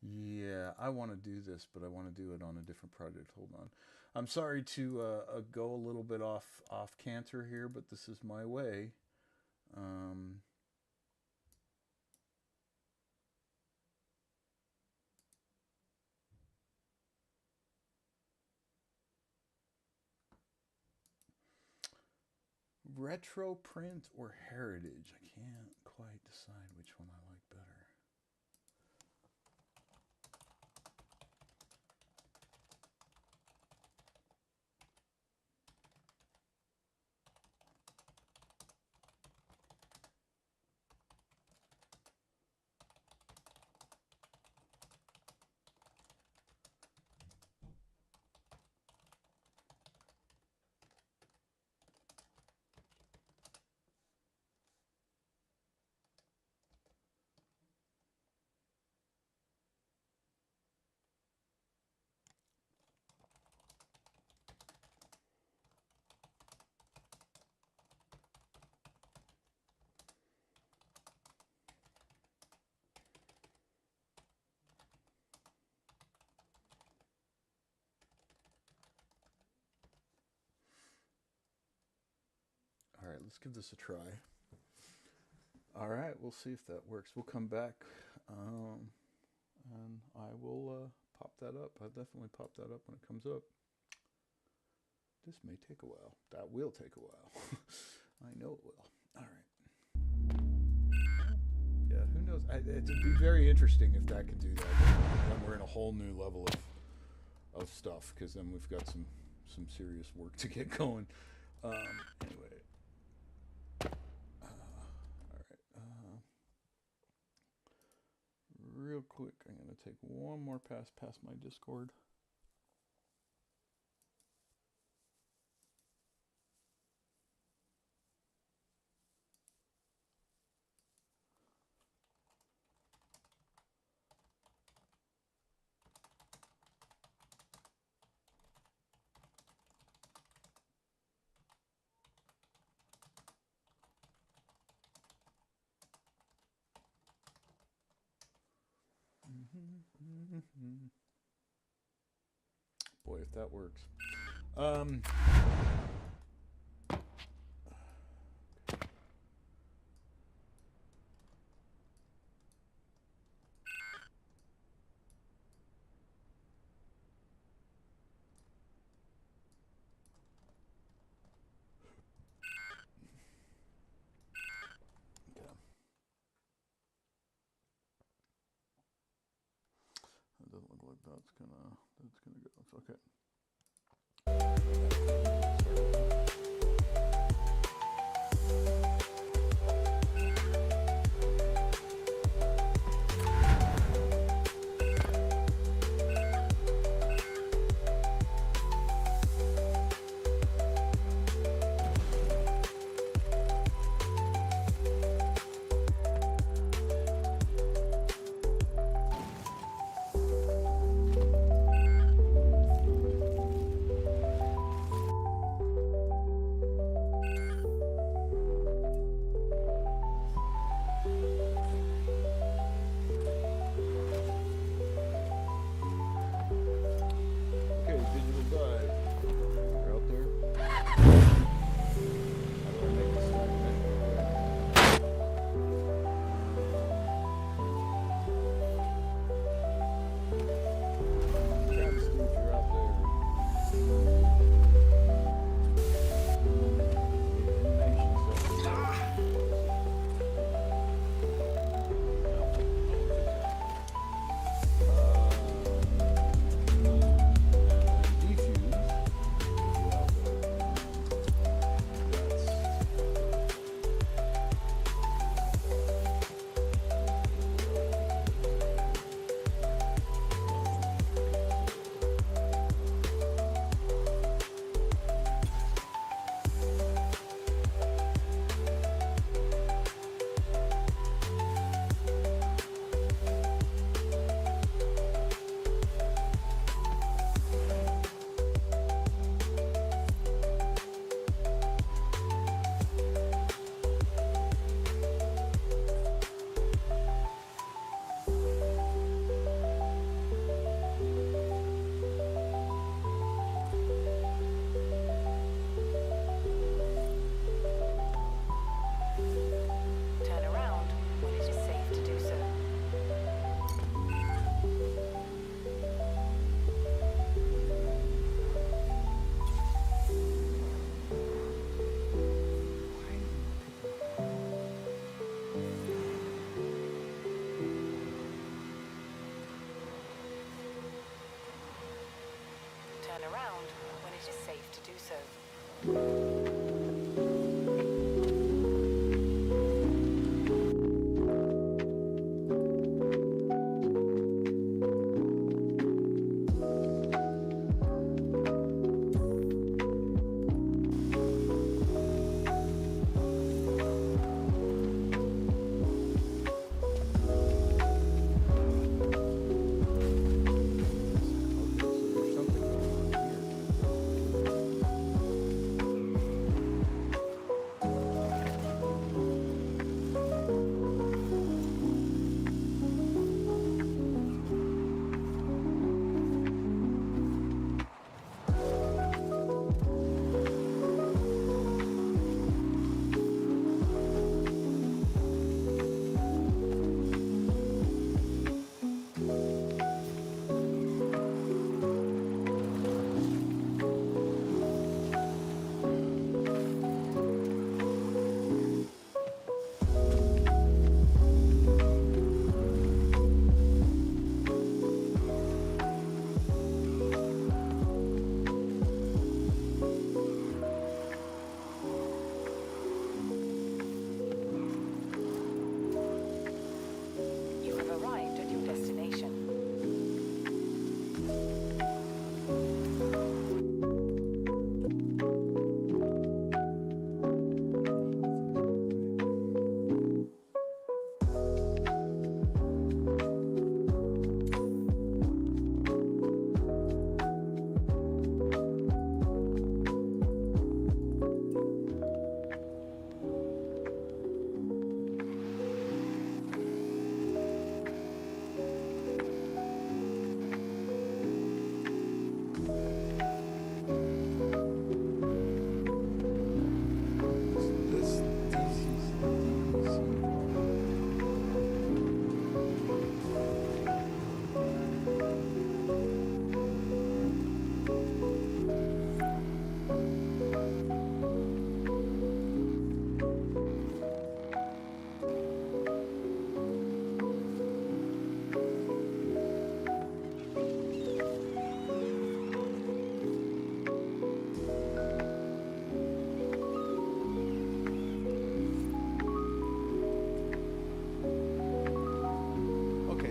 yeah, I want to do this, but I want to do it on a different project. Hold on. I'm sorry to go a little bit off canter here, but this is my way. Retro print or heritage? I can't quite decide which one I like better. All right, let's give this a try. All right, we'll see if that works. We'll come back, and I will pop that up. I'll definitely pop that up when it comes up. This may take a while. That will take a while. I know it will. All right. it'd be very interesting if that could do that. Then we're in a whole new level of stuff, because then we've got some serious work to get going. Anyway, all right. Real quick, I'm gonna take one more pass past my Discord. Boy, if that works. It doesn't look like that's gonna go. It's okay.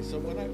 So when I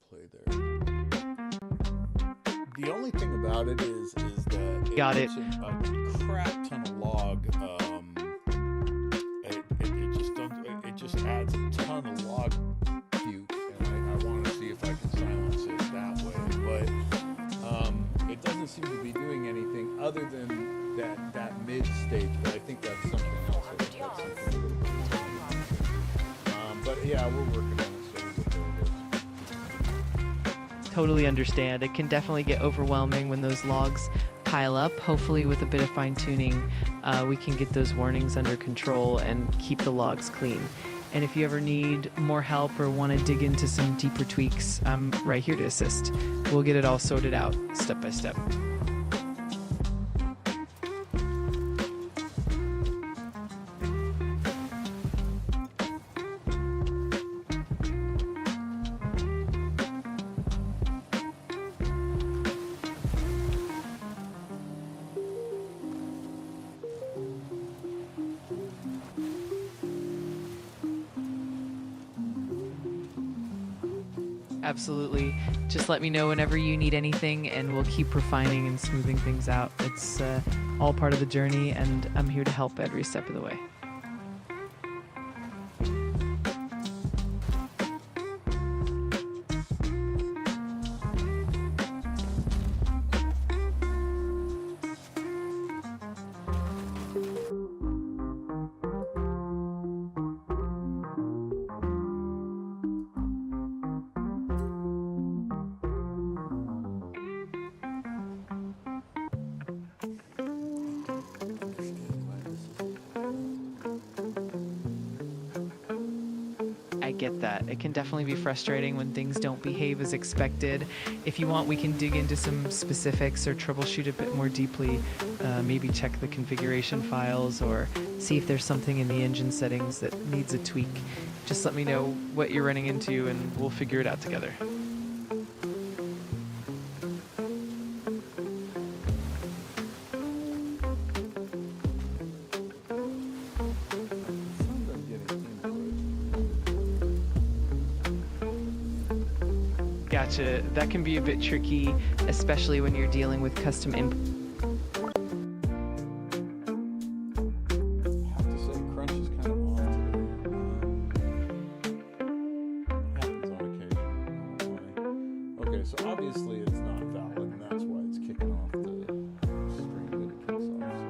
play there. The only thing about it is that it Got it. puts a crap ton of log. It just adds a ton of log puke, and I want to see if I can silence it that way. But it doesn't seem to be doing anything other than that mid stage. But I think that's something else. I think that's something. But yeah, we're working on it. Totally understand. It can definitely get overwhelming when those logs pile up. Hopefully with a bit of fine tuning, we can get those warnings under control and keep the logs clean. And if you ever need more help or want to dig into some deeper tweaks, I'm right here to assist. We'll get it all sorted out step by step. Absolutely. Just let me know whenever you need anything, and we'll keep refining and smoothing things out. It's all part of the journey, and I'm here to help every step of the way. I get that. It can definitely be frustrating when things don't behave as expected. If you want, we can dig into some specifics or troubleshoot a bit more deeply. Maybe check the configuration files or see if there's something in the engine settings that needs a tweak. Just let me know what you're running into and we'll figure it out together. Gotcha. That can be a bit tricky, especially when you're dealing with custom input. I have to say, crunch is kind of on today. Happens on occasion. Okay, so obviously it's not valid, and that's why it's kicking off the string that it kicks off.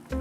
So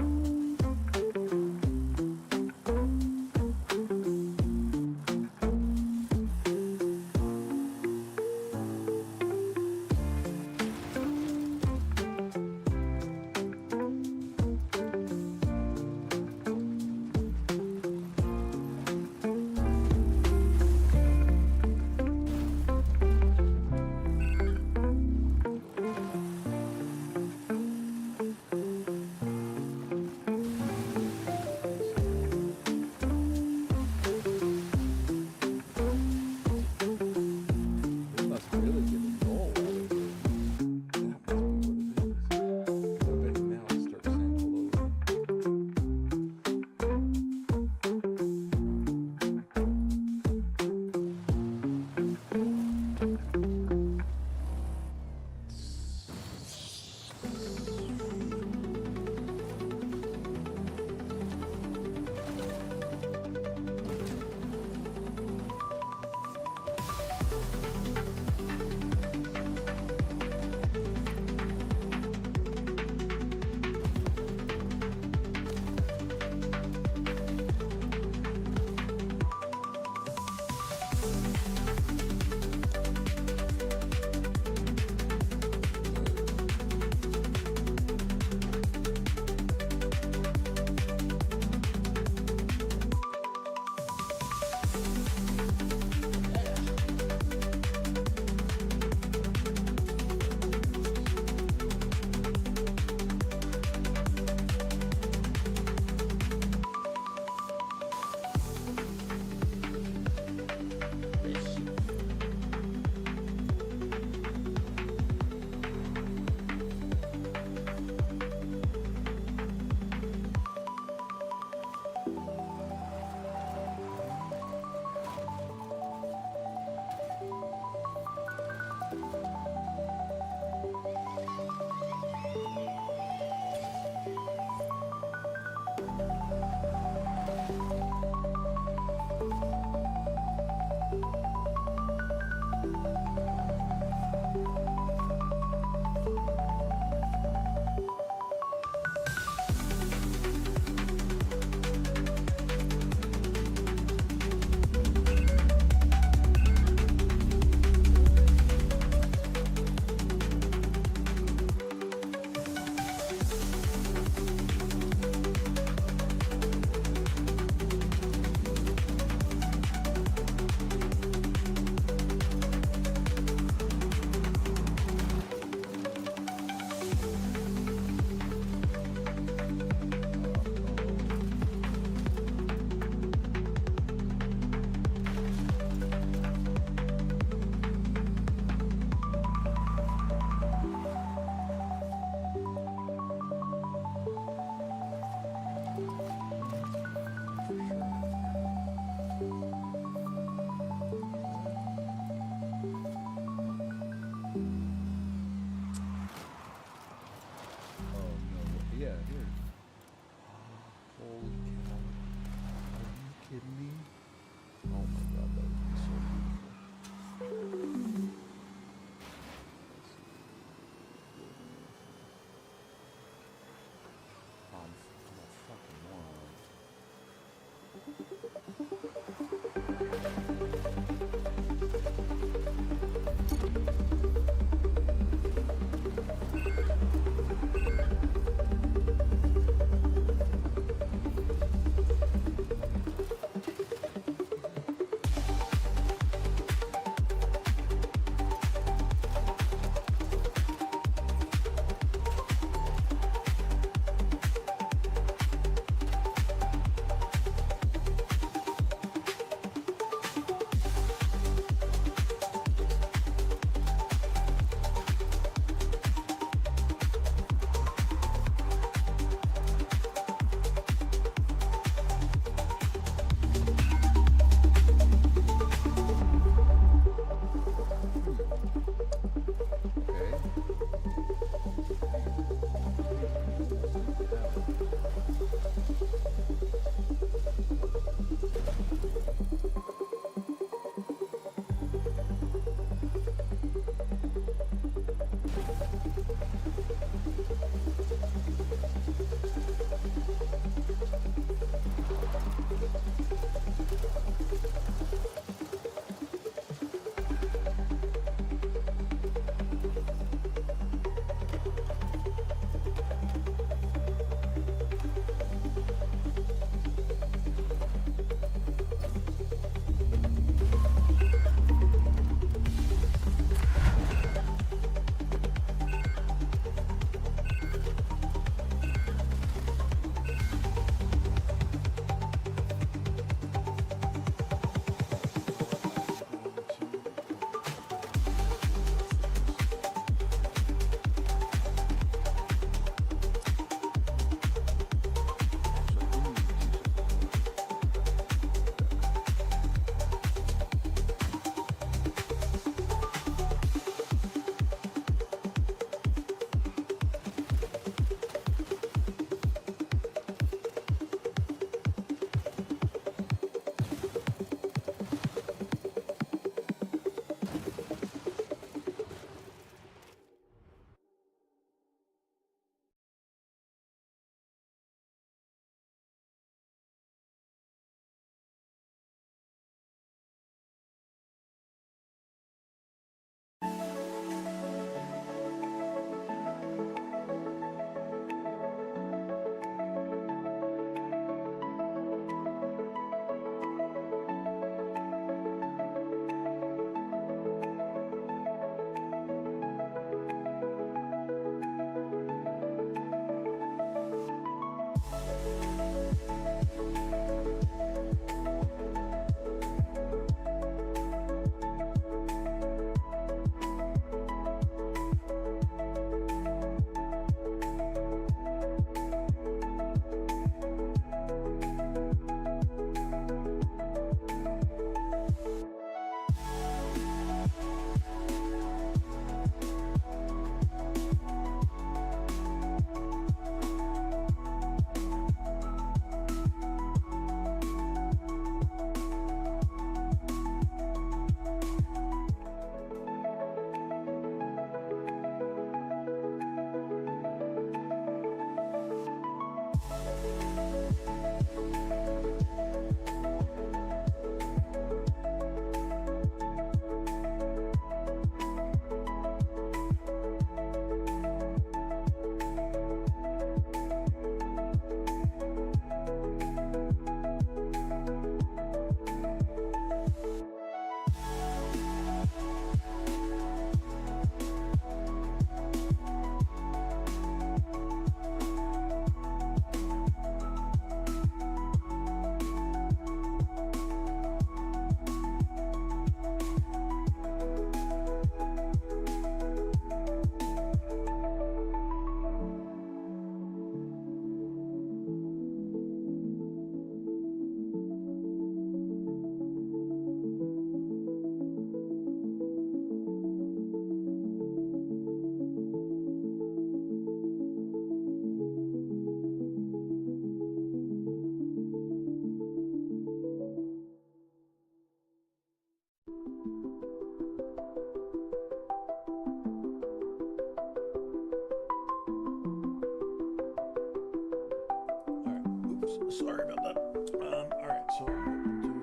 Sorry about that. All right, so what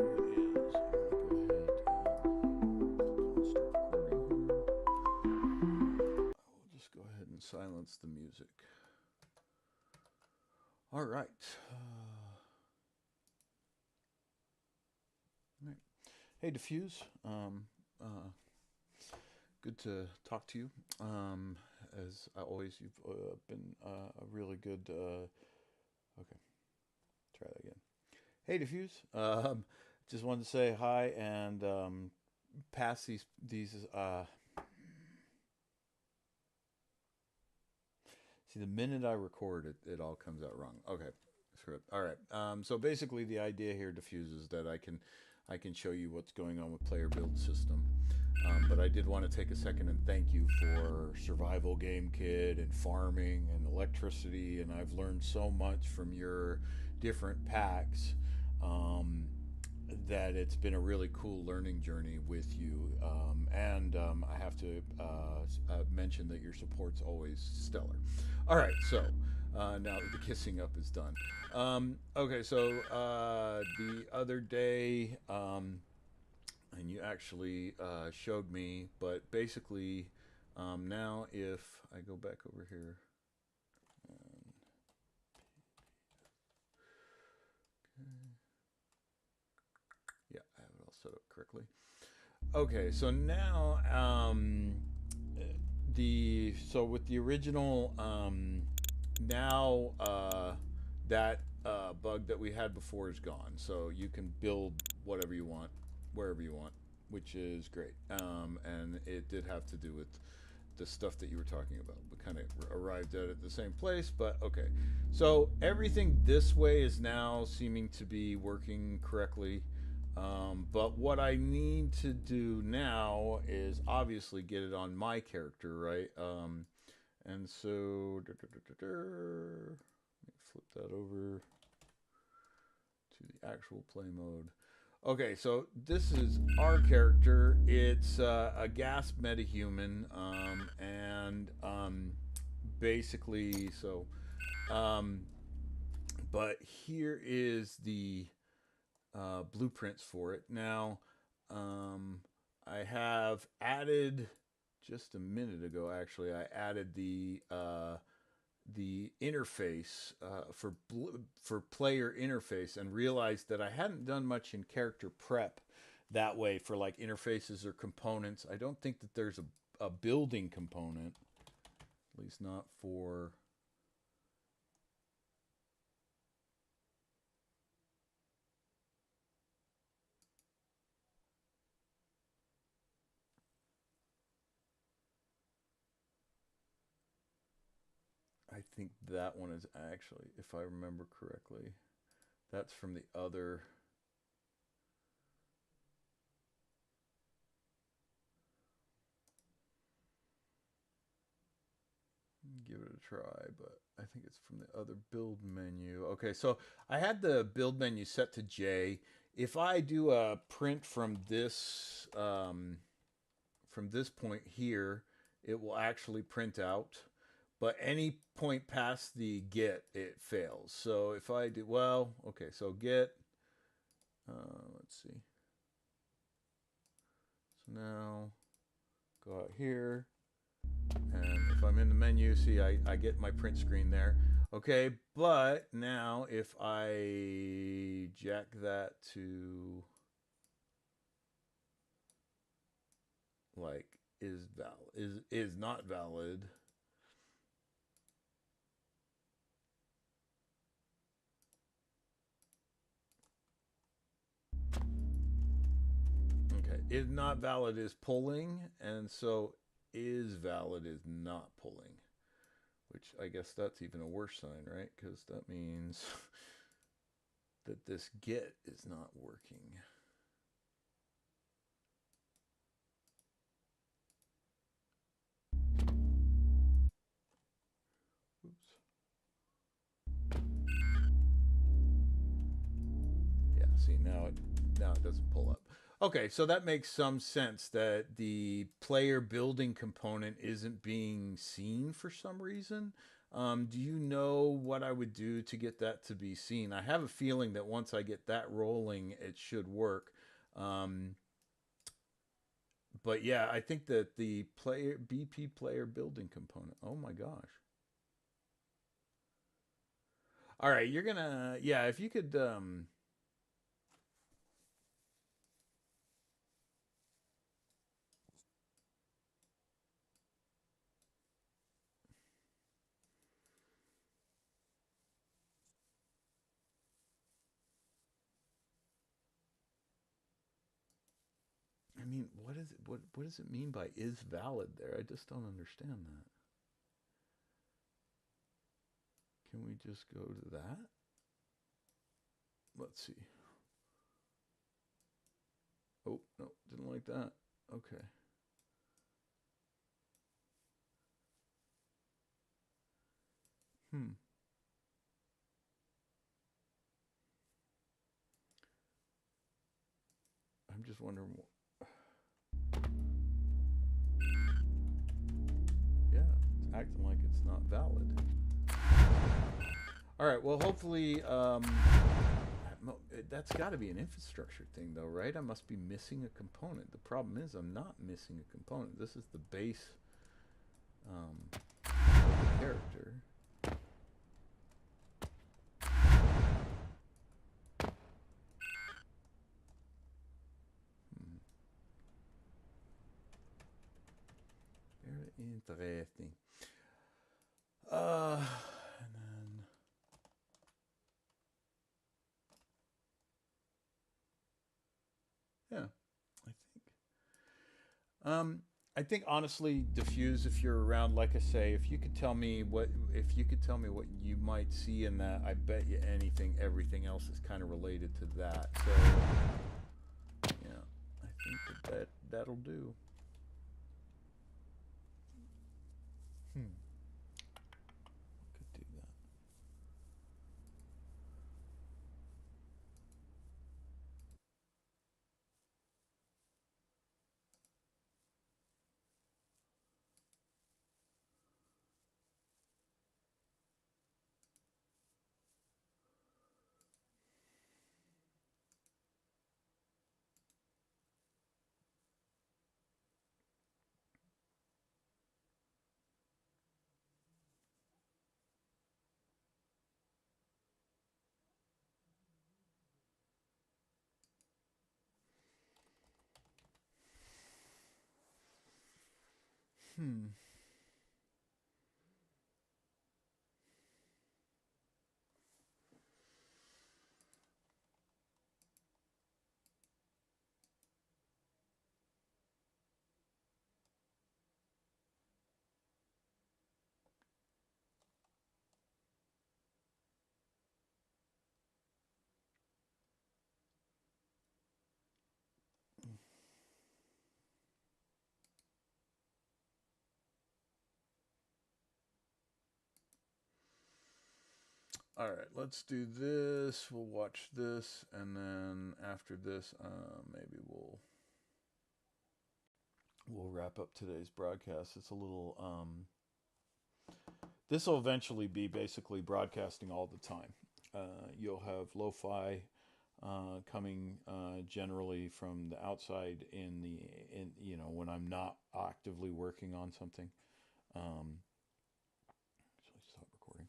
we'll do is I'm All right. All right. Hey, Diffuse. Good to talk to you. As always, you've been a really good. Okay, try that again. Hey, Diffuse. Just wanted to say hi and pass these. See, the minute I record it, it all comes out wrong. Okay, screw it. All right. So basically, the idea here, Diffuse, is that I can show you what's going on with player build system. But I did want to take a second and thank you for Survival Game Kit and farming and electricity, and I've learned so much from your different packs. That it's been a really cool learning journey with you. And I have to mention that your support's always stellar. All right, so now the kissing up is done. Okay, so the other day, and you actually showed me, but basically now if I go back over here, yeah, I have it all set up correctly. Okay, so now with the original now that bug that we had before is gone, so you can build whatever you want wherever you want, which is great. And it did have to do with the stuff that you were talking about. We kind of arrived at the same place, but okay. So everything this way is now seeming to be working correctly. But what I need to do now is obviously get it on my character, right? And so let me flip that over to the actual play mode. Okay, so this is our character. It's a gas metahuman, and basically, so, but here is the blueprints for it. Now, I have added just a minute ago. Actually, I added the interface for player interface, and realized that I hadn't done much in character prep that way for like interfaces or components. I don't think that there's a building component, at least not for. I think that one is actually, if I remember correctly, that's from the other. Give it a try, but I think it's from the other build menu. Okay, so I had the build menu set to J. If I do a print from this point here, it will actually print out. But any point past the get, it fails. So if I do, well, okay, so get, let's see. So now, go out here, and if I'm in the menu, see, I get my print screen there. Okay, but now if I jack that to, like, is not valid. Okay, is not valid is pulling, and so is valid is not pulling, which I guess that's even a worse sign, right? Because that means that this get is not working. Oops. Yeah, see, now it doesn't pull up. Okay, so that makes some sense that the player building component isn't being seen for some reason. Do you know what I would do to get that to be seen? I have a feeling that once I get that rolling, it should work. But yeah, I think that the BP player building component. Oh my gosh. All right, you're gonna, yeah, if you could, I mean, what does it mean by is valid there? I just don't understand that. Can we just go to that? Let's see. Oh, no, didn't like that. Okay. Hmm. I'm just wondering. Yeah, it's acting like it's not valid. All right. Well, hopefully, that's got to be an infrastructure thing, though, right? I must be missing a component. The problem is, I'm not missing a component. This is the base character. Very interesting. And then. Yeah, I think. I think honestly, diffuse. If you're around, like I say, if you could tell me what you might see in that, I bet you anything, everything else is kind of related to that. So, yeah, I think that'll do. Could do that. Hmm. All right, let's do this. We'll watch this, and then after this, maybe we'll wrap up today's broadcast. It's a little this will eventually be basically broadcasting all the time. You'll have lo-fi coming generally from the outside in when I'm not actively working on something. Actually, stop recording.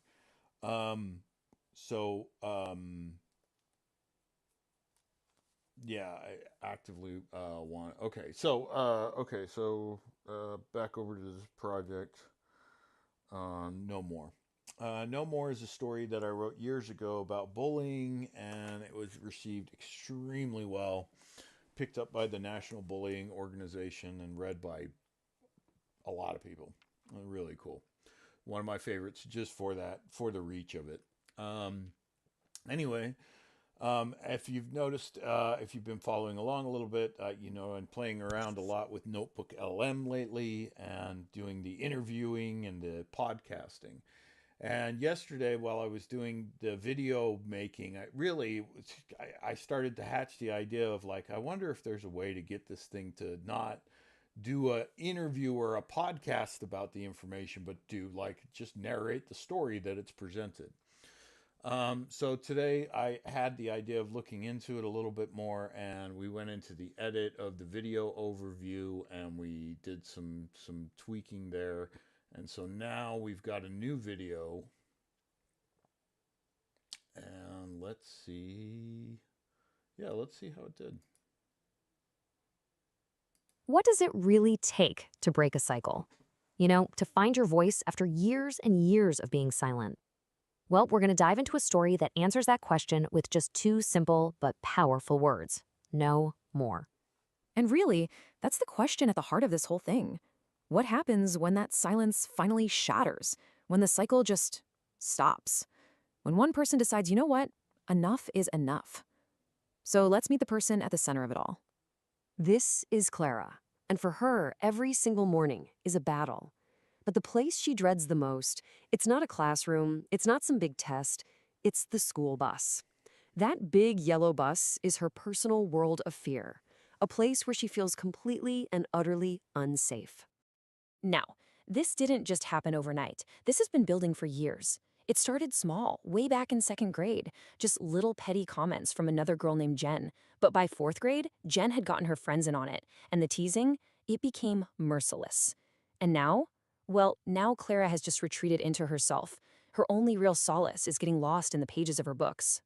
So yeah, I actively want. Okay, so back over to this project. No more. No More is a story that I wrote years ago about bullying, and it was received extremely well. Picked up by the National Bullying Organization and read by a lot of people. Really cool. One of my favorites just for that, for the reach of it. Anyway, if you've noticed, if you've been following along a little bit, I'm playing around a lot with Notebook LM lately and doing the interviewing and the podcasting. And yesterday, while I was doing the video making, I started to hatch the idea of like, I wonder if there's a way to get this thing to not do a interview or a podcast about the information, but do like just narrate the story that it's presented. So today I had the idea of looking into it a little bit more, and we went into the edit of the video overview, and we did some tweaking there, and so now we've got a new video And let's see. Yeah, let's see how it did. What does it really take to break a cycle? You know, to find your voice after years and years of being silent? Well, we're going to dive into a story that answers that question with just two simple but powerful words. No more. And really, that's the question at the heart of this whole thing. What happens when that silence finally shatters? When the cycle just stops? When one person decides, you know what? Enough is enough. So let's meet the person at the center of it all. This is Clara, and for her, every single morning is a battle. But the place she dreads the most, it's not a classroom, it's not some big test, it's the school bus. That big yellow bus is her personal world of fear, a place where she feels completely and utterly unsafe. Now, this didn't just happen overnight. This has been building for years. It started small, way back in 2nd grade, just little petty comments from another girl named Jen. But by 4th grade, Jen had gotten her friends in on it, and the teasing, it became merciless. And now? Well, now Clara has just retreated into herself. Her only real solace is getting lost in the pages of her books.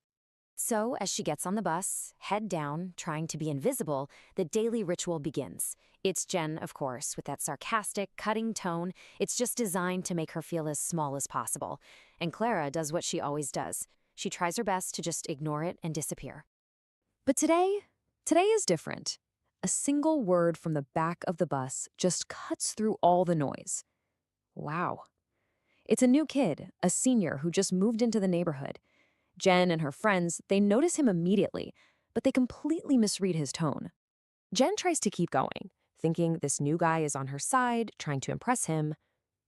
So, as she gets on the bus, head down, trying to be invisible, the daily ritual begins. It's Jen, of course, with that sarcastic, cutting tone. It's just designed to make her feel as small as possible. And Clara does what she always does. She tries her best to just ignore it and disappear. But today is different. A single word from the back of the bus just cuts through all the noise. Wow. It's a new kid, a senior who just moved into the neighborhood. Jen and her friends, they notice him immediately, but they completely misread his tone. Jen tries to keep going, thinking this new guy is on her side, trying to impress him,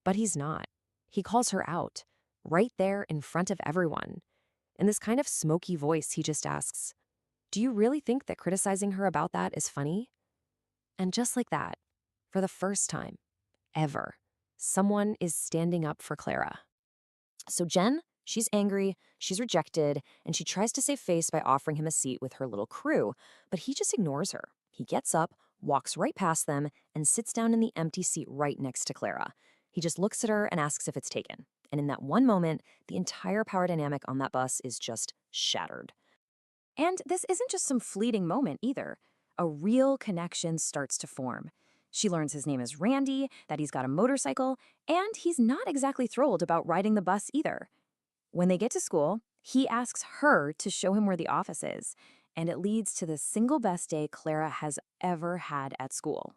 but he's not. He calls her out, right there in front of everyone. In this kind of smoky voice, he just asks, "Do you really think that criticizing her about that is funny?" And just like that, for the first time, ever, someone is standing up for Clara. So Jen, she's angry, she's rejected, and she tries to save face by offering him a seat with her little crew, but he just ignores her. He gets up, walks right past them, and sits down in the empty seat right next to Clara. He just looks at her and asks if it's taken. And in that one moment, the entire power dynamic on that bus is just shattered. And this isn't just some fleeting moment either. A real connection starts to form. She learns his name is Randy, that he's got a motorcycle, and he's not exactly thrilled about riding the bus either. When they get to school, he asks her to show him where the office is, and it leads to the single best day Clara has ever had at school.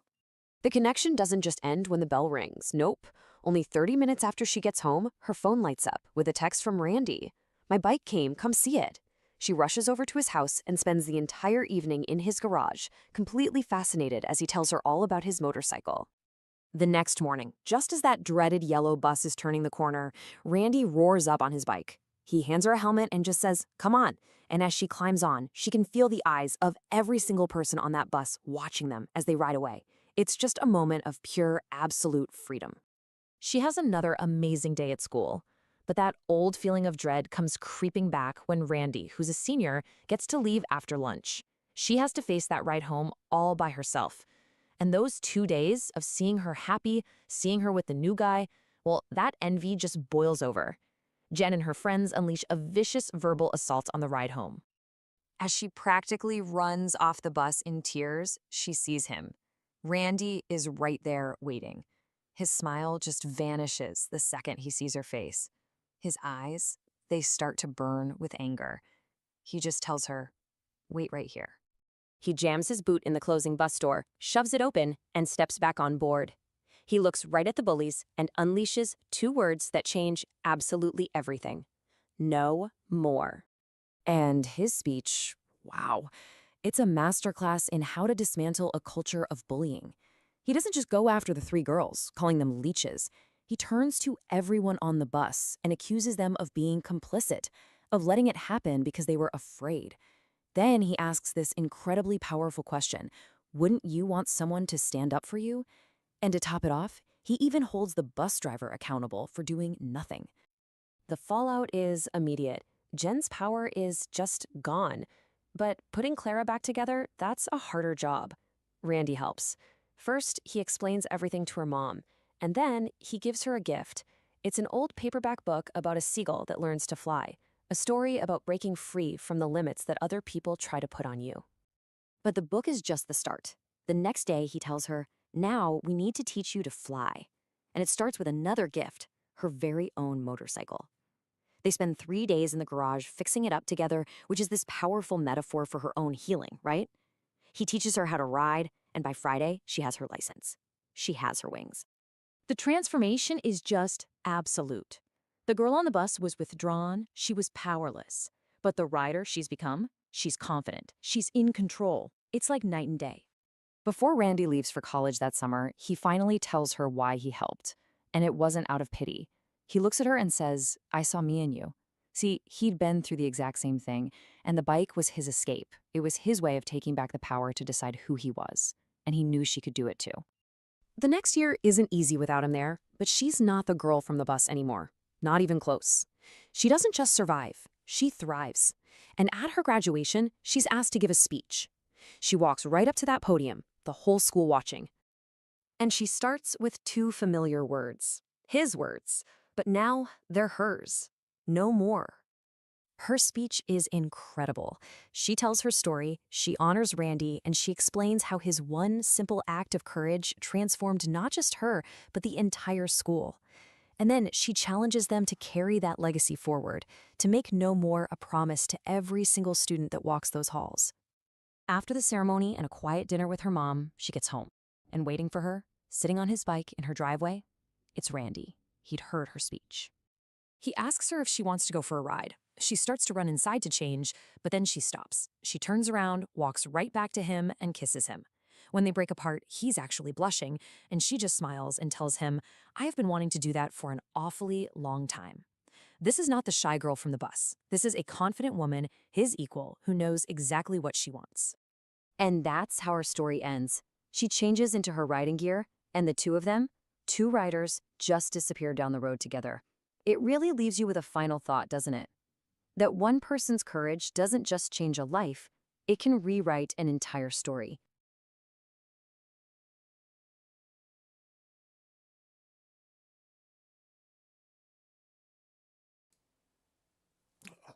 The connection doesn't just end when the bell rings. Nope. Only 30 minutes after she gets home, her phone lights up with a text from Randy. "My bike came, come see it." She rushes over to his house and spends the entire evening in his garage, completely fascinated as he tells her all about his motorcycle. The next morning, just as that dreaded yellow bus is turning the corner, Randy roars up on his bike. He hands her a helmet and just says, "Come on." And as she climbs on, she can feel the eyes of every single person on that bus watching them as they ride away. It's just a moment of pure, absolute freedom. She has another amazing day at school. But that old feeling of dread comes creeping back when Randy, who's a senior, gets to leave after lunch. She has to face that ride home all by herself. And those 2 days of seeing her happy, seeing her with the new guy, well, that envy just boils over. Jen and her friends unleash a vicious verbal assault on the ride home. As she practically runs off the bus in tears, she sees him. Randy is right there waiting. His smile just vanishes the second he sees her face. His eyes, they start to burn with anger. He just tells her, "Wait right here." He jams his boot in the closing bus door, shoves it open, and steps back on board. He looks right at the bullies and unleashes 2 words that change absolutely everything. No more. And his speech, wow, it's a masterclass in how to dismantle a culture of bullying. He doesn't just go after the 3 girls, calling them leeches. He turns to everyone on the bus and accuses them of being complicit, of letting it happen because they were afraid. Then he asks this incredibly powerful question: wouldn't you want someone to stand up for you? And to top it off, he even holds the bus driver accountable for doing nothing. The fallout is immediate. Jen's power is just gone. But putting Clara back together, that's a harder job. Randy helps. First, he explains everything to her mom. And then he gives her a gift. It's an old paperback book about a seagull that learns to fly. a story about breaking free from the limits that other people try to put on you. But the book is just the start. The next day, he tells her, now we need to teach you to fly. And it starts with another gift, her very own motorcycle. They spend 3 days in the garage fixing it up together, which is this powerful metaphor for her own healing, right? He teaches her how to ride, and by Friday, she has her license. She has her wings. The transformation is just absolute. The girl on the bus was withdrawn, she was powerless. But the rider she's become, she's confident, she's in control. It's like night and day. Before Randy leaves for college that summer, he finally tells her why he helped. And it wasn't out of pity. He looks at her and says, I saw me in you. See, he'd been through the exact same thing, and the bike was his escape. It was his way of taking back the power to decide who he was. And he knew she could do it too. The next year isn't easy without him there, but she's not the girl from the bus anymore. Not even close. She doesn't just survive, she thrives. And at her graduation, she's asked to give a speech. She walks right up to that podium, the whole school watching. And she starts with 2 familiar words. His words, but now they're hers. No more. Her speech is incredible. She tells her story, she honors Randy, and she explains how his one simple act of courage transformed not just her, but the entire school. And then she challenges them to carry that legacy forward, to make No More a promise to every single student that walks those halls. After the ceremony and a quiet dinner with her mom, she gets home. And waiting for her, sitting on his bike in her driveway, it's Randy. He'd heard her speech. He asks her if she wants to go for a ride. She starts to run inside to change, but then she stops. She turns around, walks right back to him, and kisses him. When they break apart, he's actually blushing, and she just smiles and tells him, I have been wanting to do that for an awfully long time. This is not the shy girl from the bus. This is a confident woman, his equal, who knows exactly what she wants. And that's how her story ends. She changes into her riding gear, and the 2 of them, 2 riders, just disappear down the road together. It really leaves you with a final thought, doesn't it? That one person's courage doesn't just change a life, it can rewrite an entire story.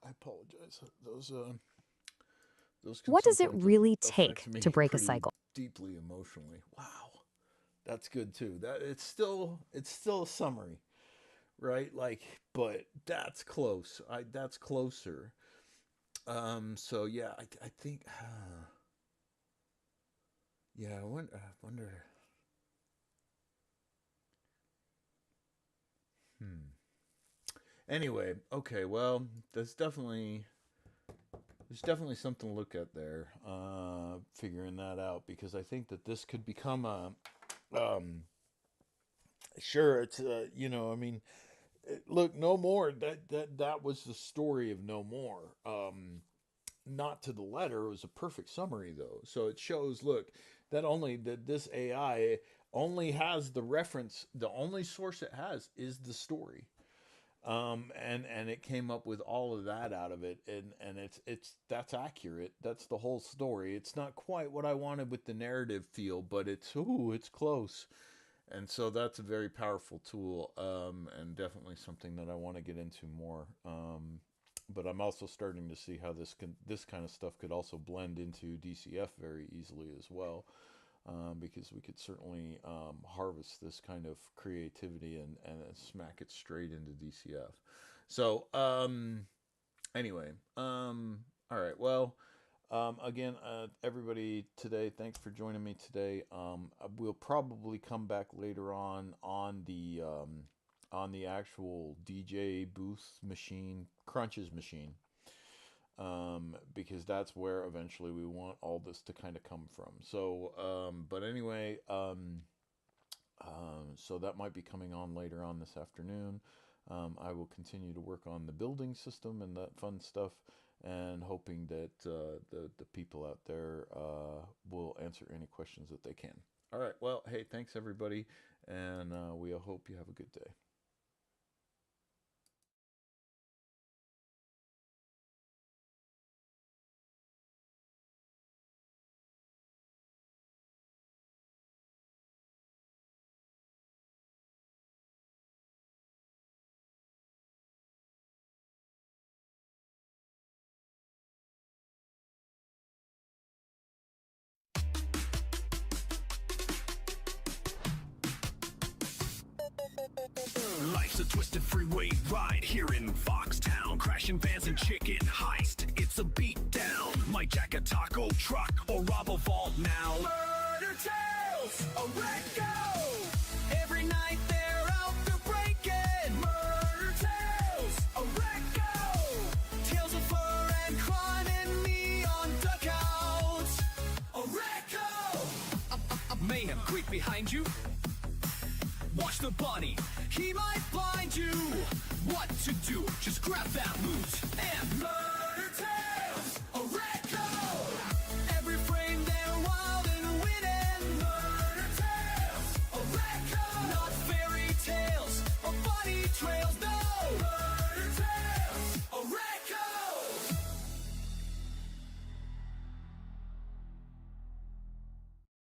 I apologize. Those can What does it sometimes really affect take me to break a pretty cycle? deeply emotionally. Wow, that's good too. That it's still a summary, right? Like, but that's close. That's closer. So yeah, I think. Yeah, I wonder. Hmm. Anyway, okay. Well, there's definitely something to look at there. Figuring that out because I think that this could become a. Sure, it's I mean, look, No More. That was the story of No More. Not to the letter. It was a perfect summary though. So it shows. Look, that this AI only has the reference. The only source it has is the story. And it came up with all of that out of it, and it's that's accurate. That's the whole story. It's not quite what I wanted with the narrative feel, but it's close. And so that's a very powerful tool, and definitely something that I want to get into more. But I'm also starting to see how this kind of stuff could also blend into DCF very easily as well, because we could certainly harvest this kind of creativity and smack it straight into DCF. So anyway, all right. Well, again, everybody today, thanks for joining me today. We'll probably come back later on the actual DJ booth machine, Crunches machine, because that's where eventually we want all this to kind of come from. So, but anyway, so that might be coming on later on this afternoon. I will continue to work on the building system and that fun stuff, and hoping that the people out there will answer any questions that they can. All right. Well, hey, thanks everybody, and we hope you have a good day. Life's a twisted freeway ride here in Foxtown. Crashing vans and chicken heist, it's a beatdown. Might jack a taco truck or rob a vault now. Murder tales, a wreck-go. Every night they're out to break it. Murder tales, a wreck-go. Tales of fur and crime and neon duckouts. A wreck-go. Mayhem creep behind you. Watch the bunny, he might blind you. What to do? Just grab that